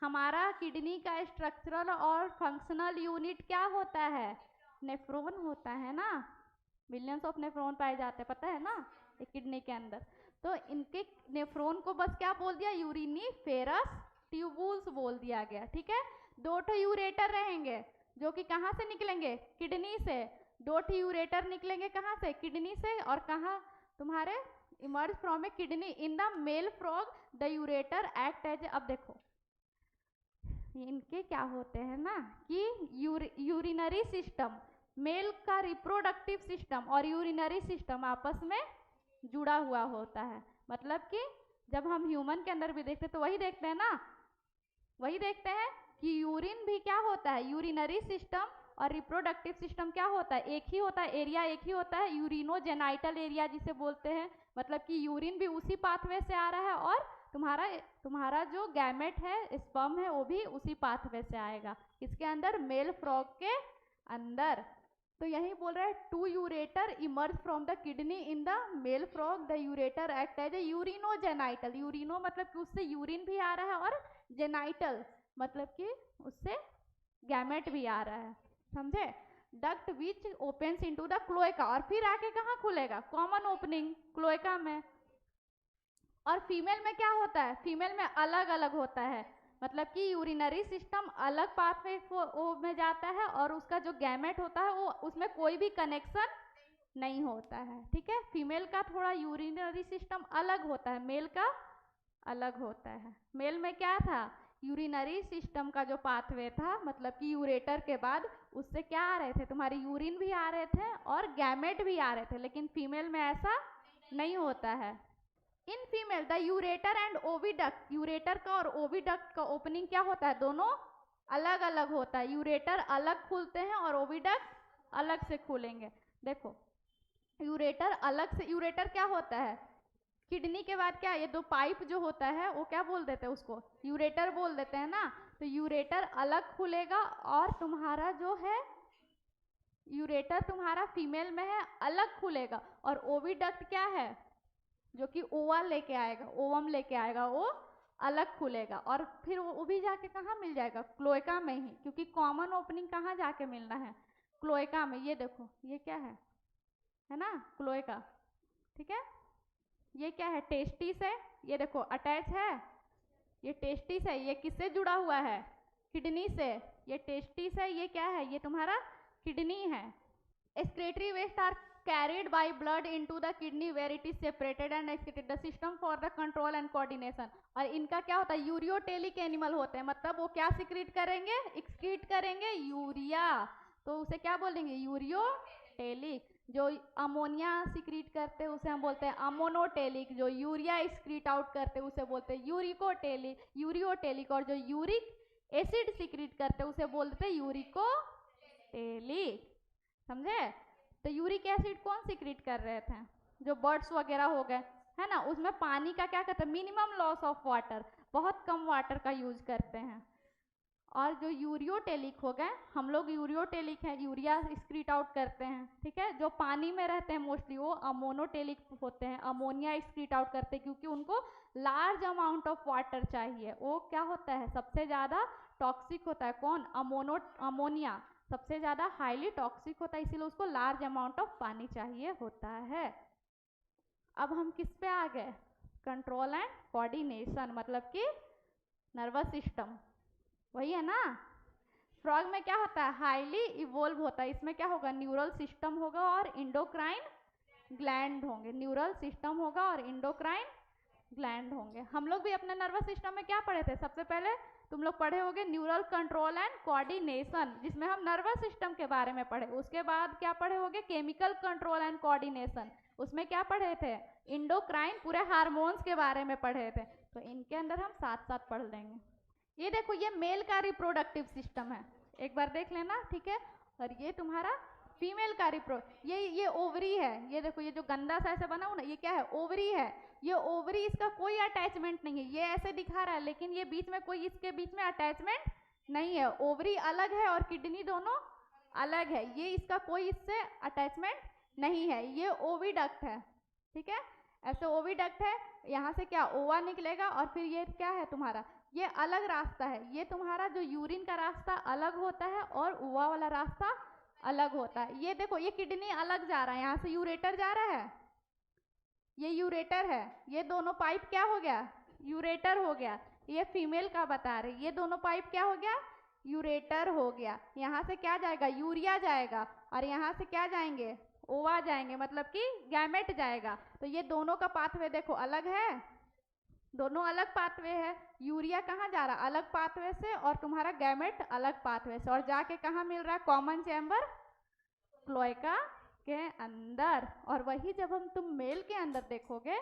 हमारा किडनी का स्ट्रक्चरल और फंक्शनल यूनिट क्या होता है, नेफ्रॉन होता है ना। मिलियंस ऑफ नेफ्रॉन पाए जाते हैं, पता है ना, एक किडनी के अंदर। तो इनके नेफ्रॉन को बस क्या बोल दिया, यूरिनिफेरस ट्यूबुल्स बोल दिया गया, ठीक है। 2 यूरेटर रहेंगे जो कि कहाँ से निकलेंगे, किडनी से। 2 यूरेटर निकलेंगे कहाँ से, किडनी से। और कहाँ तुम्हारे, emerge from a kidney. In the male frog the ureter act as, अब देखो इनके क्या होते हैं ना कि यूरिनरी सिस्टम, मेल का रिप्रोडक्टिव सिस्टम और यूरिनरी सिस्टम आपस में जुड़ा हुआ होता है। मतलब कि जब हम ह्यूमन के अंदर भी देखते हैं तो वही देखते हैं ना, वही देखते हैं कि यूरिन भी क्या होता है, यूरिनरी सिस्टम और रिप्रोडक्टिव सिस्टम क्या होता है, एक ही होता है, एरिया एक ही होता है, यूरिनोजेनाइटल एरिया जिसे बोलते हैं, मतलब कि यूरिन भी उसी पाथवे से आ रहा है और तुम्हारा जो गैमेट है, स्पर्म है, वो भी उसी पाथवे से आएगा। इसके अंदर, मेल फ्रॉग के अंदर। तो यही बोल रहा है, two ureter emerge from the kidney in the male frog, the ureter act as a urinogenital. यूरिनो मतलब कि उससे यूरिन भी आ रहा है और जेनाइटल मतलब कि उससे गैमेट भी आ रहा है, समझे। Duct which opens into the cloaca, और फिर आके कहाँ खुलेगा, कॉमन ओपनिंग क्लोएका में। और फीमेल में क्या होता है, फीमेल में अलग अलग होता है, मतलब कि यूरिनरी सिस्टम अलग पाथवे में जाता है और उसका जो गैमेट होता है वो उसमें कोई भी कनेक्शन नहीं होता है, ठीक है। फीमेल का थोड़ा यूरिनरी सिस्टम अलग होता है, मेल का अलग होता है। मेल में क्या था, यूरिनरी सिस्टम का जो पाथवे था, मतलब कि यूरेटर के बाद उससे क्या आ रहे थे, तुम्हारे यूरिन भी आ रहे थे और गैमेट भी आ रहे थे, लेकिन फीमेल में ऐसा नहीं होता है। In female the ureter and oviduct, ureter का और ओविडक्ट का ओपनिंग क्या होता है, दोनों अलग अलग होता है। यूरेटर अलग खुलते हैं और ओविडक्ट अलग से खुलेंगे। देखो यूरेटर अलग से, यूरेटर क्या होता है, किडनी के बाद क्या, ये दो पाइप जो होता है वो क्या बोल देते हैं, उसको यूरेटर बोल देते हैं ना। तो यूरेटर अलग खुलेगा और तुम्हारा जो है यूरेटर तुम्हारा फीमेल में है अलग खुलेगा, और ओविडक्ट क्या है, जो कि ओवा लेके आएगा, ओवम लेके आएगा, वो अलग खुलेगा और फिर वो भी जाके कहाँ मिल जाएगा, क्लोएका में ही, क्योंकि कॉमन ओपनिंग कहाँ जाके मिलना है, क्लोएका में। ये देखो ये क्या है ना, क्लोएका, ठीक है। ये क्या है, टेस्टिस है, ये देखो अटैच है, ये टेस्टिस है, ये किससे जुड़ा हुआ है, किडनी से। ये टेस्टिस है, ये क्या है, ये तुम्हारा किडनी है। Excretory waste are carried by blood into the kidney where it is separated and excreted, the system for the control and coordination। और इनका क्या होता है, यूरियोटेलिक एनिमल होते हैं, मतलब वो क्या सिक्रीट करेंगे, एक्सक्रीट करेंगे यूरिया, तो उसे क्या बोलेंगे, यूरियोटेलिक। जो अमोनिया सिक्रीट करते हैं उसे हम बोलते हैं अमोनोटेलिक, जो यूरिया एक्सक्रीट आउट करते हैं उसे बोलते हैं यूरियोटेलिक, और जो यूरिक एसिड सिक्रीट करते हैं उसे बोलते हैं यूरिकोटेलिक, समझे। तो यूरिक एसिड कौन सिक्रीट कर रहे थे, जो बर्ड्स वगैरह हो गए है ना, उसमें पानी का क्या करते हैं, मिनिमम लॉस ऑफ वाटर, बहुत कम वाटर का यूज करते हैं। और जो यूरियोटेलिक हो गए, हम लोग यूरियोटेलिक है, यूरिया एक्सक्रीट आउट करते हैं, ठीक है। जो पानी में रहते हैं मोस्टली वो अमोनोटेलिक होते हैं, अमोनिया एक्सक्रीट आउट करते हैं, क्योंकि उनको लार्ज अमाउंट ऑफ वाटर चाहिए। वो क्या होता है, सबसे ज़्यादा टॉक्सिक होता है, कौन, अमोनिया सबसे ज़्यादा हाईली टॉक्सिक होता है, इसीलिए उसको लार्ज अमाउंट ऑफ पानी चाहिए होता है। अब हम किस पे आ गए, कंट्रोल एंड कोऑर्डिनेशन, मतलब कि नर्वस सिस्टम, वही है ना। फ्रॉग में क्या होता है, हाईली इवोल्व होता है, इसमें क्या होगा, न्यूरल सिस्टम होगा और इंडोक्राइन ग्लैंड होंगे, न्यूरल सिस्टम होगा और इंडोक्राइन ग्लैंड होंगे। हम लोग भी अपने नर्वस सिस्टम में क्या पढ़े थे, सबसे पहले तुम लोग पढ़े होगे न्यूरल कंट्रोल एंड कोऑर्डिनेशन, जिसमें हम नर्वस सिस्टम के बारे में पढ़े। उसके बाद क्या पढ़े होगे, केमिकल कंट्रोल एंड कोऑर्डिनेशन, उसमें क्या पढ़े थे, इंडोक्राइन, पूरे हार्मोन्स के बारे में पढ़े थे। तो इनके अंदर हम साथ साथ पढ़ लेंगे। ये देखो ये मेल का रिप्रोडक्टिव सिस्टम है, एक बार देख लेना, ठीक है। और ये तुम्हारा फीमेल का ये ओवरी है, ये देखो ये जो गंदा सा ऐसे बना हुआ ना, ये क्या है, ओवरी है। ये ओवरी, इसका कोई अटैचमेंट नहीं है, ये ऐसे दिखा रहा है लेकिन ये बीच में कोई, इसके बीच में अटैचमेंट नहीं है। ओवरी अलग है और किडनी दोनों अलग है, ये इसका कोई इससे अटैचमेंट नहीं है। ये ओविडक्ट है, ठीक है, ऐसे ओविडक्ट है, यहाँ से क्या ओवा निकलेगा और फिर ये क्या है तुम्हारा, ये अलग रास्ता है, ये तुम्हारा जो यूरिन का रास्ता अलग होता है और ओवा वाला रास्ता अलग होता है। ये देखो ये किडनी अलग जा रहा है, यहाँ से यूरेटर जा रहा है, ये यूरेटर है, ये दोनों पाइप क्या हो गया, यूरेटर हो गया। ये फीमेल का बता रहे, ये दोनों पाइप क्या हो गया, यूरेटर हो गया। यहाँ से क्या जाएगा, यूरिया जाएगा, और यहाँ से क्या जाएंगे, ओवा जाएंगे, मतलब कि गैमेट जाएगा। तो ये दोनों का पाथवे देखो अलग है, दोनों अलग पाथवे है। यूरिया कहाँ जा रहा, अलग पाथवे से, और तुम्हारा गैमेट अलग पाथवे से, और जाके कहाँ मिल रहा है, कॉमन चैम्बर क्लोएका के अंदर। और वही जब तुम मेल के अंदर देखोगे,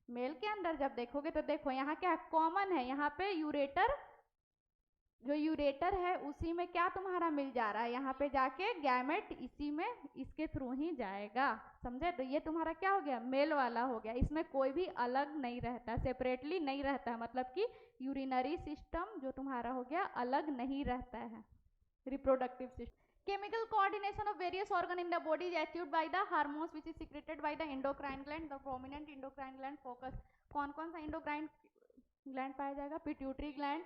मेल के अंदर जब देखोगे तो देखो यहाँ क्या कॉमन है, यहाँ पे यूरेटर जो यूरेटर है उसी में क्या तुम्हारा मिल जा रहा है, यहाँ पे जाके गैमेट इसी में इसके थ्रू ही जाएगा, समझे। तो ये तुम्हारा क्या हो गया, मेल वाला हो गया। इसमें कोई भी अलग नहीं रहता, सेपरेटली नहीं रहता है, मतलब कि यूरिनरी सिस्टम जो तुम्हारा हो गया अलग नहीं रहता है। Reproductive system, chemical coordination of various organ in the body is achieved by the hormones which is secreted by the endocrine gland. The prominent endocrine gland focus, कौन कौन सा endocrine gland पाया जाएगा, पिट्यूटरी ग्लैंड,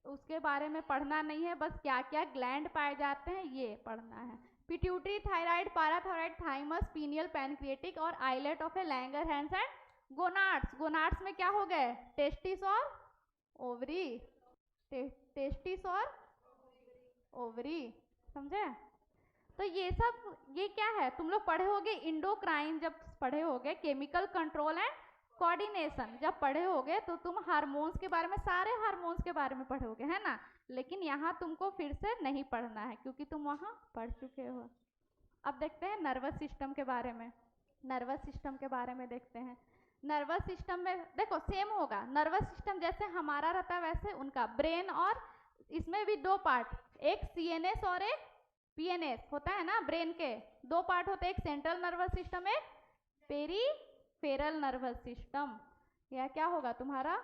उसके बारे में पढ़ना नहीं है, बस क्या क्या ग्लैंड पाए जाते हैं ये पढ़ना है। Pituitary, thyroid, parathyroid, thymus, pineal, pancreatic और islet of a langerhans and gonads. Gonads में क्या हो गए, टेस्टिस और ओवरी, टेस्टिस और ओवरी, समझे। तो ये सब ये क्या है, तुम लोग पढ़े होगे इंडोक्राइन, जब पढ़े होगे केमिकल कंट्रोल एंड कोऑर्डिनेशन जब पढ़े होगे तो तुम हार्मोन्स के बारे में, सारे हार्मोन्स के बारे में पढ़े होगे, है ना। लेकिन यहाँ तुमको फिर से नहीं पढ़ना है क्योंकि तुम वहाँ पढ़ चुके हो। अब देखते हैं नर्वस सिस्टम के बारे में। नर्वस सिस्टम के बारे में देखते हैं। नर्वस सिस्टम में देखो सेम होगा, नर्वस सिस्टम जैसे हमारा रहता है वैसे उनका ब्रेन, और इसमें भी दो पार्ट, एक सीएनएस और एक पीएनएस होता है ना। ब्रेन के दो पार्ट होते हैं, एक सेंट्रल नर्वस सिस्टम, एक पेरीफेरल नर्वस सिस्टम। यह क्या होगा तुम्हारा,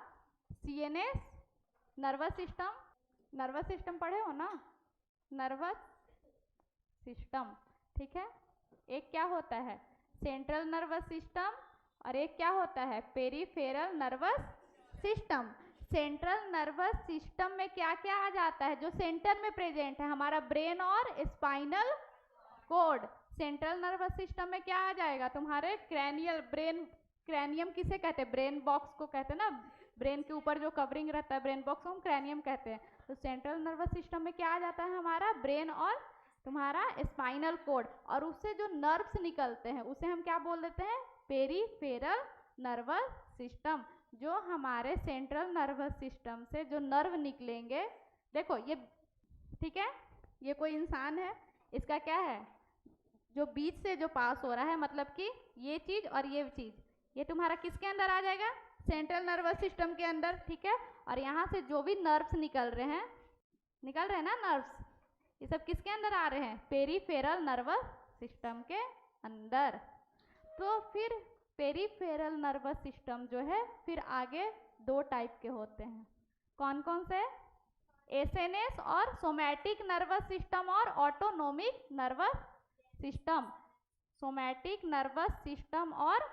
CNS nervous system, nervous system पढ़े हो ना, नर्वस सिस्टम, ठीक है। एक क्या होता है सेंट्रल नर्वस सिस्टम और एक क्या होता है peripheral nervous system. Central nervous system में क्या क्या आ जाता है, जो सेंटर में प्रेजेंट है, हमारा ब्रेन और spinal cord. Central nervous system में क्या आ जाएगा तुम्हारे क्रैनियल, ब्रेन, क्रैनियम किसे कहते हैं, ब्रेन बॉक्स को कहते हैं ना, ब्रेन के ऊपर जो कवरिंग रहता है ब्रेन बॉक्स को हम क्रैनियम कहते हैं। तो सेंट्रल नर्वस सिस्टम में क्या आ जाता है हमारा ब्रेन और तुम्हारा स्पाइनल कोड, और उससे जो नर्व्स निकलते हैं उसे हम क्या बोल देते हैं, पेरीफेरल नर्वस सिस्टम। जो हमारे सेंट्रल नर्वस सिस्टम से जो नर्व निकलेंगे, देखो ये ठीक है, ये कोई इंसान है, इसका क्या है जो बीच से जो पास हो रहा है, मतलब कि ये चीज और ये चीज, ये तुम्हारा किसके अंदर आ जाएगा, सेंट्रल नर्वस सिस्टम के अंदर, ठीक है। और यहाँ से जो भी नर्व्स निकल रहे हैं ना नर्व्स, ये सब किसके अंदर आ रहे हैं, पेरीफेरल नर्वस सिस्टम के अंदर। तो फिर पेरीफेरल नर्वस सिस्टम जो है फिर आगे दो टाइप के होते हैं, कौन कौन से, एसएनएस और सोमैटिक नर्वस सिस्टम और autonomic nervous system. Somatic nervous system और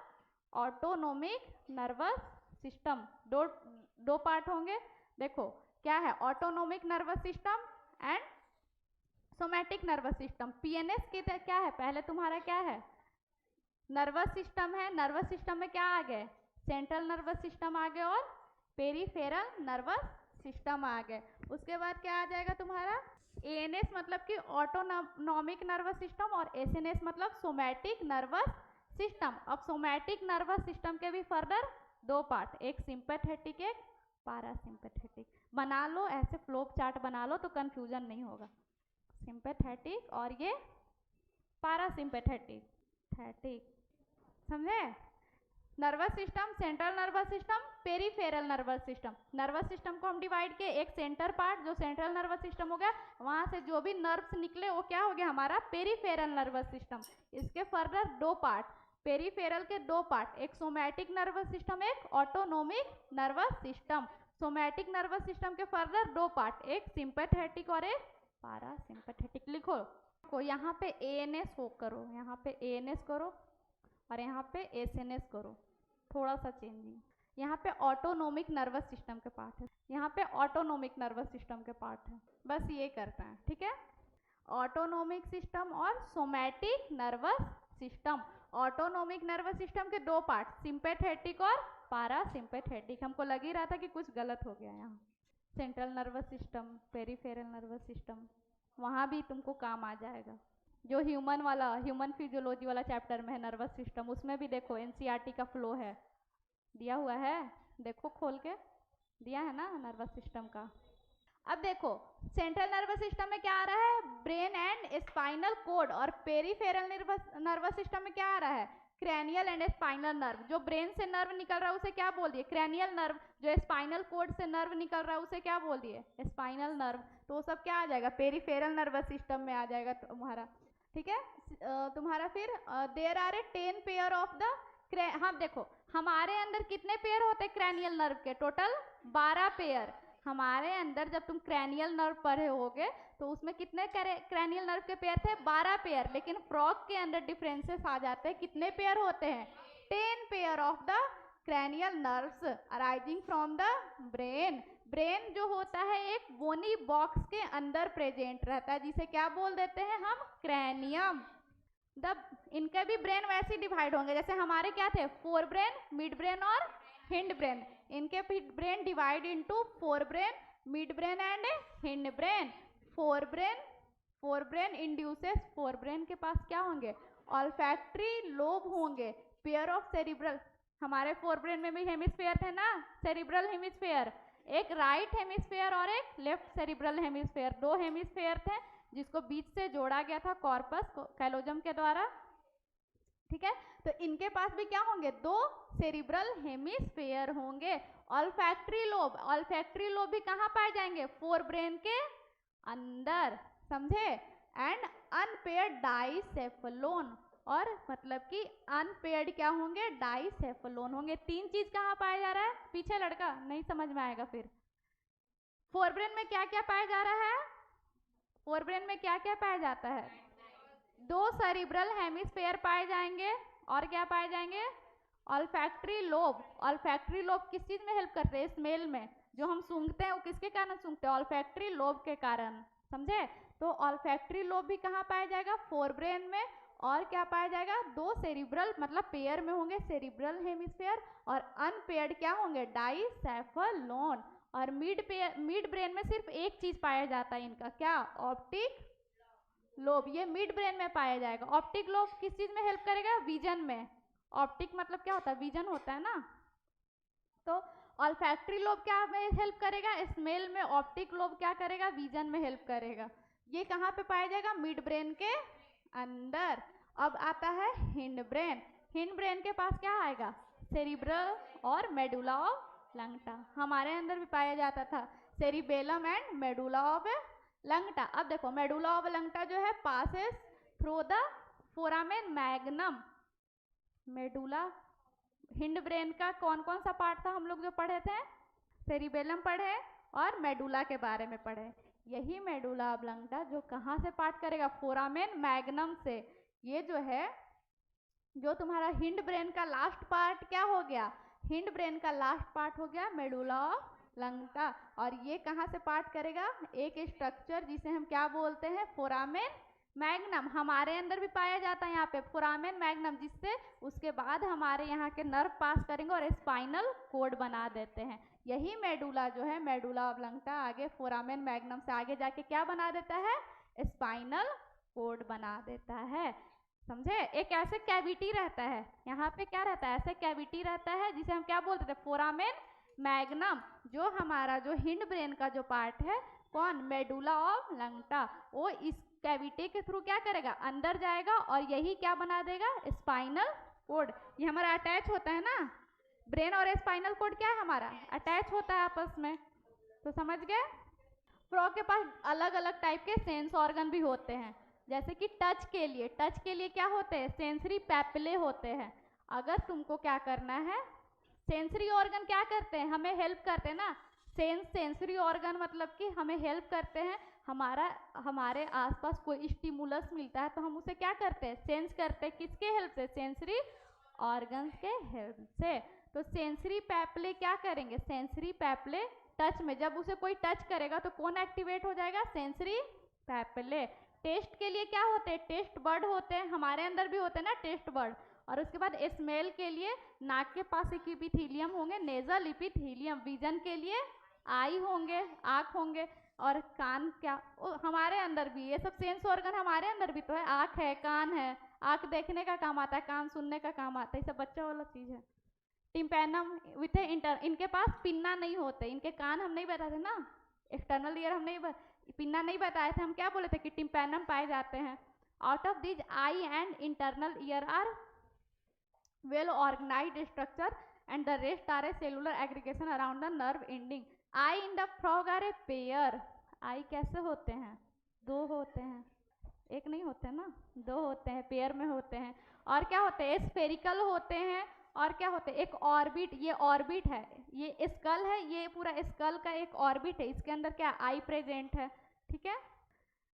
ऑटोनोमिक नर्वस सिस्टम दो पार्ट होंगे। देखो क्या है, autonomic nervous system and somatic nervous system. PNS की क्या है, पहले तुम्हारा क्या है नर्वस सिस्टम है, नर्वस सिस्टम में क्या आ गए, सेंट्रल नर्वस सिस्टम आ गए और पेरीफेरल नर्वस सिस्टम आ गए। उसके बाद क्या आ जाएगा तुम्हारा एएनएस, मतलब कि ऑटोनोमिक नर्वस सिस्टम, और एसएनएस मतलब सोमैटिक नर्वस सिस्टम। अब सोमैटिक नर्वस सिस्टम के भी फर्दर दो पार्ट, एक सिंपैथेटिक एक पारासिम्पैथेटिक। बना लो ऐसे फ्लो चार्ट बना लो तो कंफ्यूजन नहीं होगा, सिंपैथेटिक और ये पारासिम्पैथेटिक, समझे। Nervous system, central nervous system, peripheral nervous system. Nervous system को हम डिवाइड किए, एक सेंटर पार्ट जो सेंट्रल नर्वस सिस्टम हो गया, वहां से जो भी नर्व्स निकले वो क्या हो गया हमारा पेरीफेरल नर्वस सिस्टम। इसके फर्दर दो पार्ट, पेरीफेरल के दो पार्ट, एक सोमैटिक नर्वस सिस्टम एक autonomic nervous system. Somatic nervous system के फर्दर दो पार्ट, एक सिंपैथेटिक और एक पारासिम्पैथेटिक। लिखो को यहाँ पे एएनएस हो करो, यहाँ पे एएनएस करो और यहाँ पे एसएनएस करो, थोड़ा सा चेंजिंग। यहाँ पे ऑटोनोमिक नर्वस सिस्टम के पार्ट है, यहाँ पे ऑटोनोमिक नर्वस सिस्टम के पार्ट है, बस ये करता है, ठीक है। ऑटोनोमिक सिस्टम और somatic nervous system. Autonomic nervous system के दो पार्ट, सिंपैथेटिक और पारासिम्पैथेटिक। हमको लग ही रहा था कि कुछ गलत हो गया यहाँ। Central nervous system, peripheral nervous system, वहाँ भी तुमको काम आ जाएगा। जो ह्यूमन वाला, ह्यूमन फिजियोलॉजी वाला चैप्टर में है नर्वस सिस्टम, उसमें भी देखो एनसीईआरटी का फ्लो है, दिया हुआ है, देखो खोल के दिया है ना नर्वस सिस्टम का। अब देखो सेंट्रल नर्वस सिस्टम में क्या आ रहा है, ब्रेन एंड स्पाइनल कोड, और पेरीफेरल नर्वस सिस्टम में क्या आ रहा है, क्रैनियल एंड स्पाइनल नर्व, जो ब्रेन से नर्व निकल रहा है उसे क्या बोल दिए? Cranial nerve. जो स्पाइनल कोड से नर्व निकल रहा है उसे क्या बोल दिए? Spinal nerve. तो वो सब क्या आ जाएगा? पेरिफेरल नर्वस सिस्टम में आ जाएगा तुम्हारा, ठीक है। तुम्हारा फिर there are a 10 pair of the हाँ देखो, हमारे अंदर कितने पेयर होते हैं क्रैनियल नर्व के? टोटल 12 पेयर हमारे अंदर। जब तुम क्रैनियल नर्व पढ़े होगे तो उसमें कितने क्रैनियल नर्व के पेयर थे? 12 पेयर। लेकिन फ्रॉग के अंदर डिफरेंसेस आ जाते हैं, कितने पेयर होते हैं? 10 pair of the cranial nerves arising from the brain. Brain जो होता है एक बोनी बॉक्स के अंदर प्रेजेंट रहता है, जिसे क्या बोल देते हैं हम? क्रैनियम। इनके भी ब्रेन वैसे डिवाइड होंगे जैसे हमारे क्या थे? फोर ब्रेन, मिड ब्रेन और हिंड ब्रेन। इनके brain divide into fore brain, mid brain and hind brain. Fore brain induces, fore brain के पास क्या होंगे? ऑल्फैक्टरी लोब होंगे, पेयर ऑफ सेरिब्रल। हमारे फोर ब्रेन में भी हेमिस्फेयर थे ना, सेरिब्रल हेमिस्फेयर, एक राइट हेमिस्फेयर और एक लेफ्ट सेरिब्रल हेमिस्फेयर। 2 हेमिस्फेयर थे जिसको बीच से जोड़ा गया था कॉर्पस कैलोजम के द्वारा, ठीक है। तो इनके पास भी क्या होंगे? 2 सेरिब्रल हेमिस्फेयर होंगे। ऑल्फैक्टरी लोब भी कहाँ पाए जाएंगे? फोर ब्रेन के अंदर, समझे। एंड अनपेयर्ड डाइसेफलोन, और मतलब कि अनपेयर्ड क्या होंगे? डाइसेफलोन होंगे। 3 चीज कहाँ पाया जा रहा है? पीछे लड़का नहीं समझ में आएगा फिर। फोर ब्रेन में क्या क्या पाया जा रहा है? फोर ब्रेन में क्या क्या पाया जाता है? 2 सेरिब्रल हेमिस्फेयर पाए जाएंगे, और क्या पाए जाएंगे? Olfactory lobe. ऑल्फैक्टरी लोब किस चीज में हेल्प करते हैं? स्मेल में। जो हम सूंघते हैं वो किसके कारण सूंघते हैं? ऑल्फैक्टरी लोब के कारण, समझे। तो ऑल्फैक्टरी लोब भी कहाँ पाया जाएगा? फोर ब्रेन में। और क्या पाया जाएगा? 2 सेरिब्रल, मतलब पेयर में होंगे सेरिब्रल हेमिस्फेयर, और अनपेयर्ड क्या होंगे? डाइसेफलोन। और मिड ब्रेन में सिर्फ एक चीज पाया जाता है इनका, क्या? Optic lobe. ये मिड ब्रेन में पाया जाएगा। ऑप्टिक लोब किस चीज में हेल्प करेगा? विजन में। ऑप्टिक मतलब क्या होता है? विजन होता है ना। तो ऑल्फैक्टरी लोब क्या में हेल्प करेगा? स्मेल में। ऑप्टिक लोब क्या करेगा? विजन में हेल्प करेगा। ये कहाँ पे पाया जाएगा? मिड ब्रेन के अंदर। अब आता है हिंड ब्रेन। हिंड ब्रेन के पास क्या आएगा? सेरिब्रल और मेडुला ऑफ लंगटा। हमारे अंदर भी पाया जाता था cerebellum and medulla of Langta. अब देखो, मेडुला ऑफ लंगटा जो है passes through the foramen magnum. Medulla, hind brain का कौन कौन सा पार्ट था हम लोग जो पढ़े थे? सेरिबेलम पढ़े और मेडुला के बारे में पढ़े। यही मेडुला ऑब्लंगटा जो कहाँ से पार्ट करेगा? फोरामेन मैग्नम से। ये जो है, जो तुम्हारा हिंड ब्रेन का लास्ट पार्ट क्या हो गया? हिंड ब्रेन का लास्ट पार्ट हो गया मेडुला ऑब्लंगटा। और ये कहाँ से पार्ट करेगा? एक स्ट्रक्चर जिसे हम क्या बोलते हैं? Foramen magnum. हमारे अंदर भी पाया जाता है यहाँ पे फोरामेन मैग्नम, जिससे उसके बाद हमारे यहाँ के नर्व पास करेंगे और स्पाइनल कोड बना देते हैं। यही मेडुला जो है, मेडुला ऑब्लंगटा, आगे फोरामेन मैग्नम से आगे जाके क्या बना देता है? स्पाइनल कोड बना देता है, समझे। एक ऐसे कैविटी रहता है, यहाँ पे क्या रहता है? ऐसे कैविटी रहता है जिसे हम क्या बोलते थे? Foramen magnum. जो हमारा जो हिंड ब्रेन का जो पार्ट है, कौन? मेडुला ऑब्लंगटा, वो इस कैविटी के थ्रू क्या करेगा? अंदर जाएगा और यही क्या बना देगा? Spinal cord. ये हमारा अटैच होता है ना, ब्रेन और स्पाइनल कोड क्या है हमारा? अटैच होता है आपस में, तो समझ गए। फ्रॉग के पास अलग अलग टाइप के सेंस ऑर्गन भी होते हैं, जैसे कि टच के लिए क्या होते हैं? सेंसरी पैपिले होते हैं। अगर तुमको क्या करना है, सेंसरी ऑर्गन क्या करते हैं? हमें हेल्प करते हैं ना। सेंसरी ऑर्गन मतलब कि हमें हेल्प करते हैं। हमारे आसपास कोई स्टिमुलस मिलता है तो हम उसे क्या करते हैं? सेंस करते हैं। किसके हेल्प से? सेंसरी ऑर्गन्स के हेल्प से। तो सेंसरी पैपले क्या करेंगे? सेंसरी पैपले टच में, जब उसे कोई टच करेगा तो कौन एक्टिवेट हो जाएगा? सेंसरी पैपले। टेस्ट के लिए क्या होते हैं? टेस्ट बर्ड होते हैं, हमारे अंदर भी होते हैं ना टेस्ट बर्ड। और उसके बाद स्मेल के लिए नाक के पास एक इपिथीलियम होंगे, नेजल इपिथीलियम। विजन के लिए आई होंगे, आँख होंगे। और कान क्या हमारे अंदर भी, ये सब सेंस ऑर्गन हमारे अंदर भी तो है। आँख है, कान है, आँख देखने का काम आता है, कान सुनने का काम आता है, ये सब बच्चा वाला चीज है। टिम्पैनम विथ इंटर, इनके पास पिन्ना नहीं होते, इनके कान हम नहीं बताते ना, एक्सटर्नल ईयर हम नहीं पिन्ना नहीं बताए थे, हम क्या बोले थे कि टिम्पैनम पाए जाते हैं। Out of this eye and internal ear are well organised structure and the rest are a cellular aggregation around the nerve ending. Eye in the frog are a pair. Eye कैसे होते हैं? दो होते हैं, एक नहीं होते ना, दो होते हैं, पेयर में होते हैं। और क्या होते हैं? स्फेरिकल होते हैं। और क्या होते हैं? एक ऑर्बिट, ये ऑर्बिट है, ये स्कल है, ये पूरा स्कल का एक ऑर्बिट है, इसके अंदर क्या आई प्रेजेंट है, ठीक है।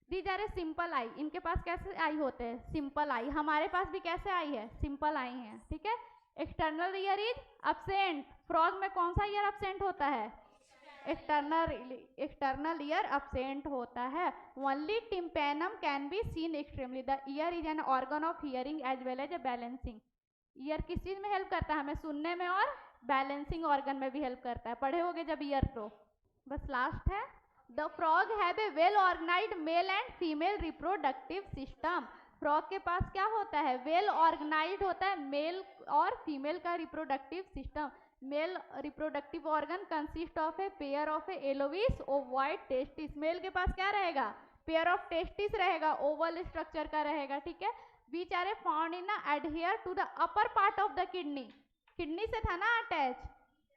These are a simple eye. इनके पास कैसे आई होते हैं? Simple eye. हमारे पास भी कैसे आई है? सिंपल आई है, ठीक है। External ear is absent. Frog में कौन सा ईयर अब्सेंट होता है? एक्सटर्नल ईयर अब्सेंट होता है। Only tympanum can be seen extremely. The ear is an organ of hearing as well as a balancing. Ear किस चीज में हेल्प करता है? हमें सुनने में, और बैलेंसिंग ऑर्गन में भी हेल्प करता है। पढ़े होगे जब ईयर तो। बस लास्ट है, the frog have a well organised male and female reproductive system. Frog के पास क्या होता है? वेल ऑर्गेनाइज्ड होता है मेल और फीमेल का reproductive system. Male reproductive organ consist of a pair of a yellowish ovoid testis. Male के पास क्या रहेगा? पेयर ऑफ टेस्टिस रहेगा, ओवल स्ट्रक्चर का रहेगा, ठीक है। Which are a found in adhere to the upper part of the kidney. Kidney से था ना अटैच,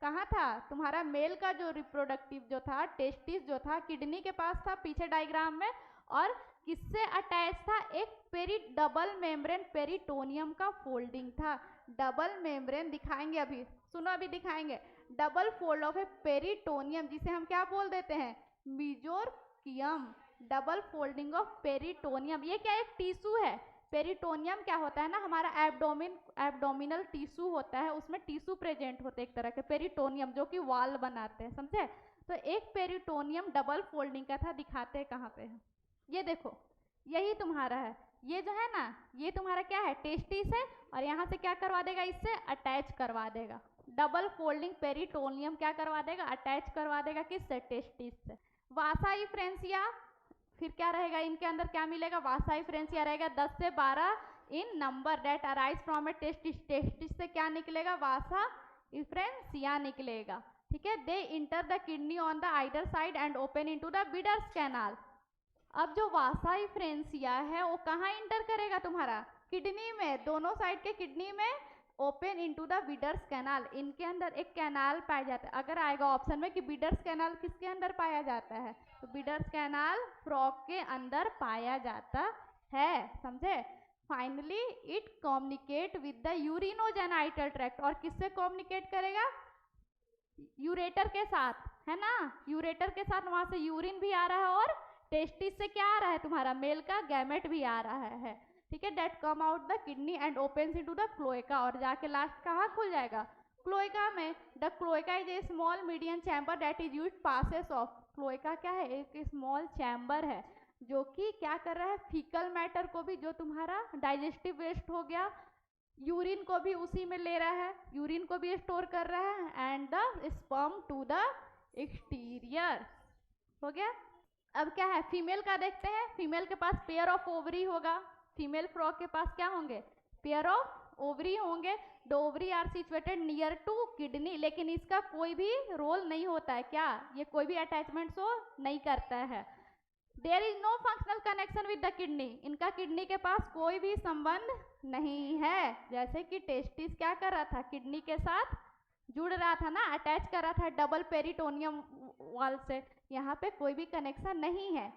कहाँ था? तुम्हारा मेल का जो रिप्रोडक्टिव जो था, टेस्टिस जो था, किडनी के पास था पीछे डायग्राम में। और किससे अटैच था? एक डबल मेम्ब्रेन पेरिटोनियम का फोल्डिंग था। डबल मेम्ब्रेन दिखाएंगे अभी, सुनो अभी दिखाएंगे। Double fold of a peritoneum, जिसे हम क्या बोल देते हैं? Mesorchium. Double folding of peritoneum. ये क्या? एक टिश्यू है। पेरिटोनियम क्या होता है ना, हमारा एब्डोमिनल टिश्यू होता है, उसमें टिश्यू प्रेजेंट होते हैं एक तरह के, पेरिटोनियम, जो कि वाल बनाते हैं, समझे। तो एक पेरिटोनियम डबल फोल्डिंग का था। दिखाते हैं कहाँ पे है, ये देखो, यही तुम्हारा है। ये जो है ना, ये तुम्हारा क्या है? टेस्टिस है। और यहाँ से क्या करवा देगा? इससे अटैच करवा देगा। डबल फोल्डिंग पेरिटोनियम क्या करवा देगा? अटैच करवा देगा किससे? टेस्टिस से। वासा इफ्रेंसिया, फिर क्या रहेगा? इनके अंदर क्या मिलेगा? वासा इफ्रेंसिया रहेगा 10 से 12 in number that arise from a testis. Testis से क्या निकलेगा? वासा इफ्रेंसिया निकलेगा, ठीक है। They enter the kidney on the either side and open into the bidder's canal. अब जो वासा इफ्रेंसिया है वो कहाँ इंटर करेगा? तुम्हारा किडनी में, दोनों साइड के किडनी में open into the bidder's canal. इनके अंदर एक कैनाल पाया जाता है। अगर आएगा ऑप्शन में कि बिडर्स कैनाल किसके अंदर पाया जाता है, तो बिडर्स कैनाल फ्रॉग के अंदर पाया जाता है, समझे। Finally it communicate with the urinogenital tract. और किससे कम्युनिकेट करेगा? यूरेटर के साथ, है ना। यूरेटर के साथ, वहां से यूरिन भी आ रहा है, और टेस्टिस से क्या आ रहा है? तुम्हारा मेल का गैमेट भी आ रहा है, ठीक है। That come out the kidney and opens into the cloaca. और जाके लास्ट कहाँ खुल जाएगा? क्लोएका में। The cloaca is a small medium chamber that is used passes of. Cloaca क्या है? एक स्मॉल चैम्बर है जो कि क्या कर रहा है? फीकल मैटर को भी, जो तुम्हारा डाइजेस्टिव वेस्ट हो गया, यूरिन को भी उसी में ले रहा है, यूरिन को भी स्टोर कर रहा है, and the sperm to the exterior. हो गया। अब क्या है? फीमेल का देखते हैं। फीमेल के पास पेयर ऑफ ओवरी होगा। फीमेल फ्रॉग के पास क्या होंगे? पेयर ऑफ ओवरी होंगे। The ovary are situated near to kidney. लेकिन इसका कोई भी रोल नहीं होता है, क्या? ये कोई भी अटैचमेंट शो नहीं करता है। There is no functional connection with the kidney. इनका किडनी के पास कोई भी संबंध नहीं है। जैसे कि टेस्टिस क्या कर रहा था? किडनी के साथ जुड़ रहा था ना, अटैच कर रहा था डबल पेरिटोनियम वाल से। यहाँ पे कोई भी कनेक्शन नहीं है।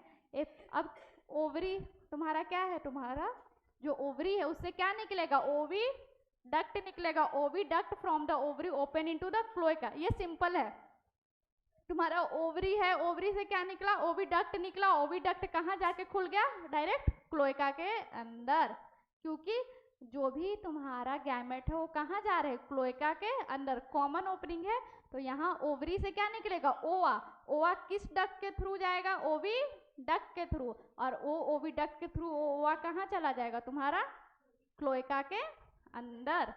अब ओवरी तुम्हारा क्या है? तुम्हारा जो ओवरी है उससे क्या निकलेगा? ओवी डक्ट निकलेगा। ओवी duct from the ovary open into the cloaca. ये सिंपल है। तुम्हारा ओवरी है, ओवरी से क्या निकला? ओवी डक्ट निकला। ओवी डक्ट कहाँ जाके खुल गया? डायरेक्ट क्लोएका के अंदर, क्योंकि जो भी तुम्हारा गैमेट है वो कहाँ जा रहे हैं? क्लोएका के अंदर। कॉमन ओपनिंग है, तो यहाँ ओवरी से क्या निकलेगा? ओवा। ओवा किस डक्ट के थ्रू जाएगा? ओवी डक्ट के थ्रू। और ओवी डक्ट के थ्रू ओवा कहाँ चला जाएगा? तुम्हारा क्लोएका के अंदर।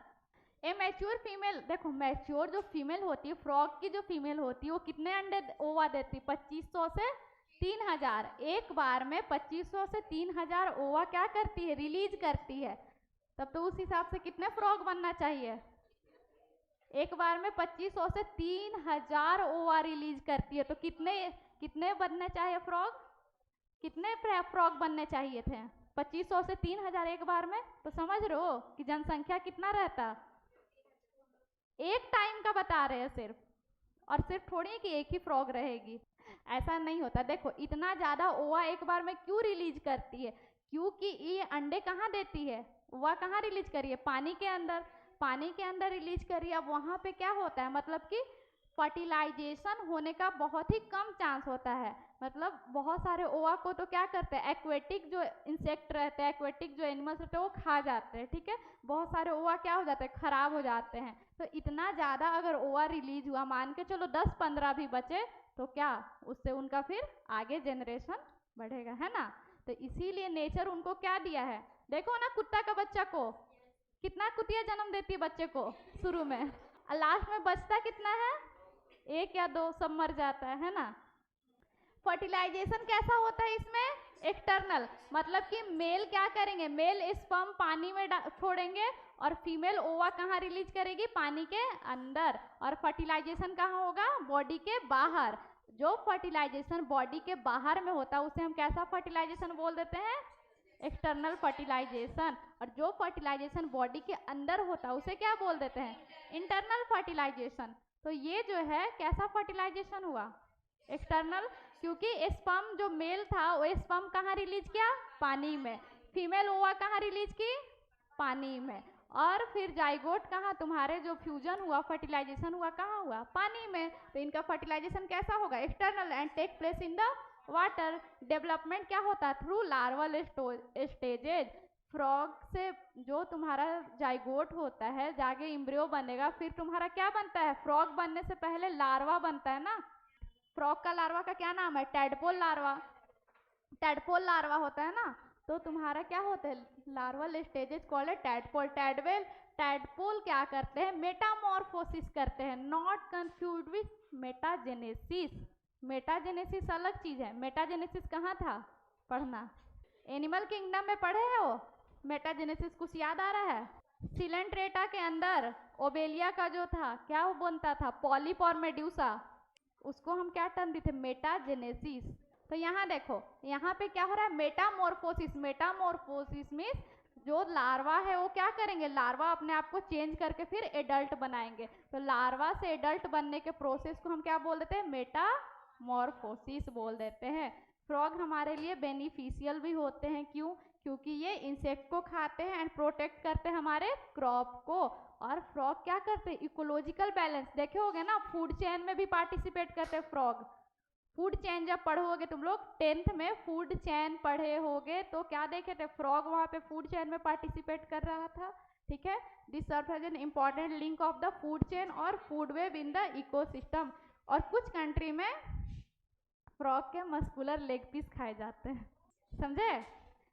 ए मैच्योर फीमेल, देखो मैच्योर जो फीमेल होती है, फ्रॉग की जो फीमेल होती है, वो कितने अंडे ओवा देती? 2500 से 3000। एक बार में 2500 से 3000 ओवा क्या करती है? रिलीज करती है। तब तो उस हिसाब से कितने फ्रॉग बनना चाहिए? एक बार में 2500 से 3000 ओवा रिलीज करती है, तो कितने बनने चाहिए फ्रॉग? कितने फ्रॉग बनने चाहिए थे? 2500 से 3000 एक बार में। तो समझ रहे हो कि जनसंख्या कितना रहता? एक टाइम का बता रहे हैं सिर्फ, और सिर्फ थोड़ी है कि एक ही फ्रॉग रहेगी, ऐसा नहीं होता। देखो इतना ज़्यादा ओवा एक बार में क्यों रिलीज करती है, क्योंकि ये अंडे कहाँ देती है, ओवा कहाँ रिलीज करी है, पानी के अंदर, पानी के अंदर रिलीज करी। अब वहाँ पे क्या होता है, मतलब कि फर्टिलाइजेशन होने का बहुत ही कम चांस होता है। मतलब बहुत सारे ओवा को तो क्या करते हैं, एक्वेटिक जो इंसेक्ट रहते हैं, एक्वेटिक जो एनिमल्स रहते हैं वो खा जाते हैं, ठीक है। बहुत सारे ओवा क्या हो जाते हैं, खराब हो जाते हैं। तो इतना ज़्यादा अगर ओवा रिलीज हुआ, मान के चलो 10-15 भी बचे, तो क्या उससे उनका फिर आगे जनरेशन बढ़ेगा, है ना। तो इसीलिए नेचर उनको क्या दिया है, देखो ना कुत्ता का बच्चा को कितना कुतिया जन्म देती है बच्चे को शुरू में, और लास्ट में बचता कितना है, 1 या 2, सब मर जाता है ना। फर्टिलाइजेशन कैसा होता है इसमें, एक्सटर्नल, मतलब कि मेल क्या करेंगे, मेल स्पर्म पानी में छोड़ेंगे और फीमेल ओवा कहाँ रिलीज करेगी, पानी के अंदर। और फर्टिलाइजेशन कहाँ होगा, बॉडी के बाहर। जो फर्टिलाइजेशन बॉडी के बाहर में होता है उसे हम कैसा फर्टिलाइजेशन बोल देते हैं, एक्सटर्नल फर्टिलाइजेशन। और जो फर्टिलाइजेशन बॉडी के अंदर होता है उसे क्या बोल देते हैं, इंटरनल फर्टिलाइजेशन। तो ये जो है कैसा फर्टिलाइजेशन हुआ, एक्सटर्नल, क्योंकि स्पर्म जो मेल था वो स्पर्म कहाँ रिलीज किया, पानी में, फीमेल ओवा कहाँ रिलीज की, पानी में, और फिर जाइगोट कहाँ, तुम्हारे जो फ्यूजन हुआ, फर्टिलाइजेशन हुआ कहाँ हुआ, पानी में। तो इनका फर्टिलाइजेशन कैसा होगा, external, and take place in the water. Development क्या होता है, थ्रू लार्वल स्टेजेज। फ्रॉग से जो तुम्हारा जाइगोट होता है जाके इम्ब्रियो बनेगा, फिर तुम्हारा क्या बनता है, फ्रॉग बनने से पहले लार्वा बनता है ना। फ्रॉग का लार्वा का क्या नाम है, टैडपोल लार्वा, टैडपोल लार्वा होता है ना। तो तुम्हारा क्या होता है, larval stages called tadpole, tadpole. Tadpole क्या करते हैं, मेटामॉर्फोसिस करते हैं, not confuse with metagenesis. Metagenesis अलग चीज है, मेटाजेनेसिस कहाँ था, पढ़ना, एनिमल किंगडम में पढ़े हो। मेटाजेनेसिस कुछ याद आ रहा है, सिलेंट्रेटा के अंदर ओबेलिया का जो था क्या वो बनता था, पॉलिप और मेड्यूसा, उसको हम क्या टर्म दी थे, मेटाजेनेसिस। तो यहाँ देखो, यहाँ पे क्या हो रहा है, मेटामॉर्फोसिस। मेटामॉर्फोसिस मीन्स जो लार्वा है वो क्या करेंगे, लार्वा अपने आप को चेंज करके फिर एडल्ट बनाएंगे। तो लार्वा से एडल्ट बनने के प्रोसेस को हम क्या बोल देते हैं, मेटामॉर्फोसिस बोल देते हैं। फ्रॉग हमारे लिए बेनिफिशियल भी होते हैं, क्यों, क्योंकि ये इंसेक्ट को खाते हैं एंड प्रोटेक्ट करते हैं हमारे क्रॉप को। और फ्रॉग क्या करते हैं, इकोलॉजिकल बैलेंस, देखे होगे ना, फूड चेन में भी पार्टिसिपेट करते हैं फ्रॉग। फूड चेन जब पढ़ोगे तुम लोग 10th में फूड चेन पढ़े होगे, तो क्या देखे थे, फ्रॉग वहाँ पे फूड चेन में पार्टिसिपेट कर रहा था, ठीक है। This serve as an important link of the food chain और food web in the ecosystem. और कुछ कंट्री में फ्रॉग के मस्कुलर लेग पीस खाए जाते हैं, समझे,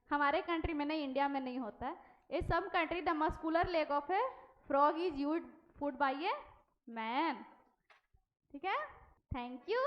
हमारे कंट्री में नहीं, इंडिया में नहीं होता है। In some country the muscular leg of a frog is used food by a man, ठीक है। Thank you.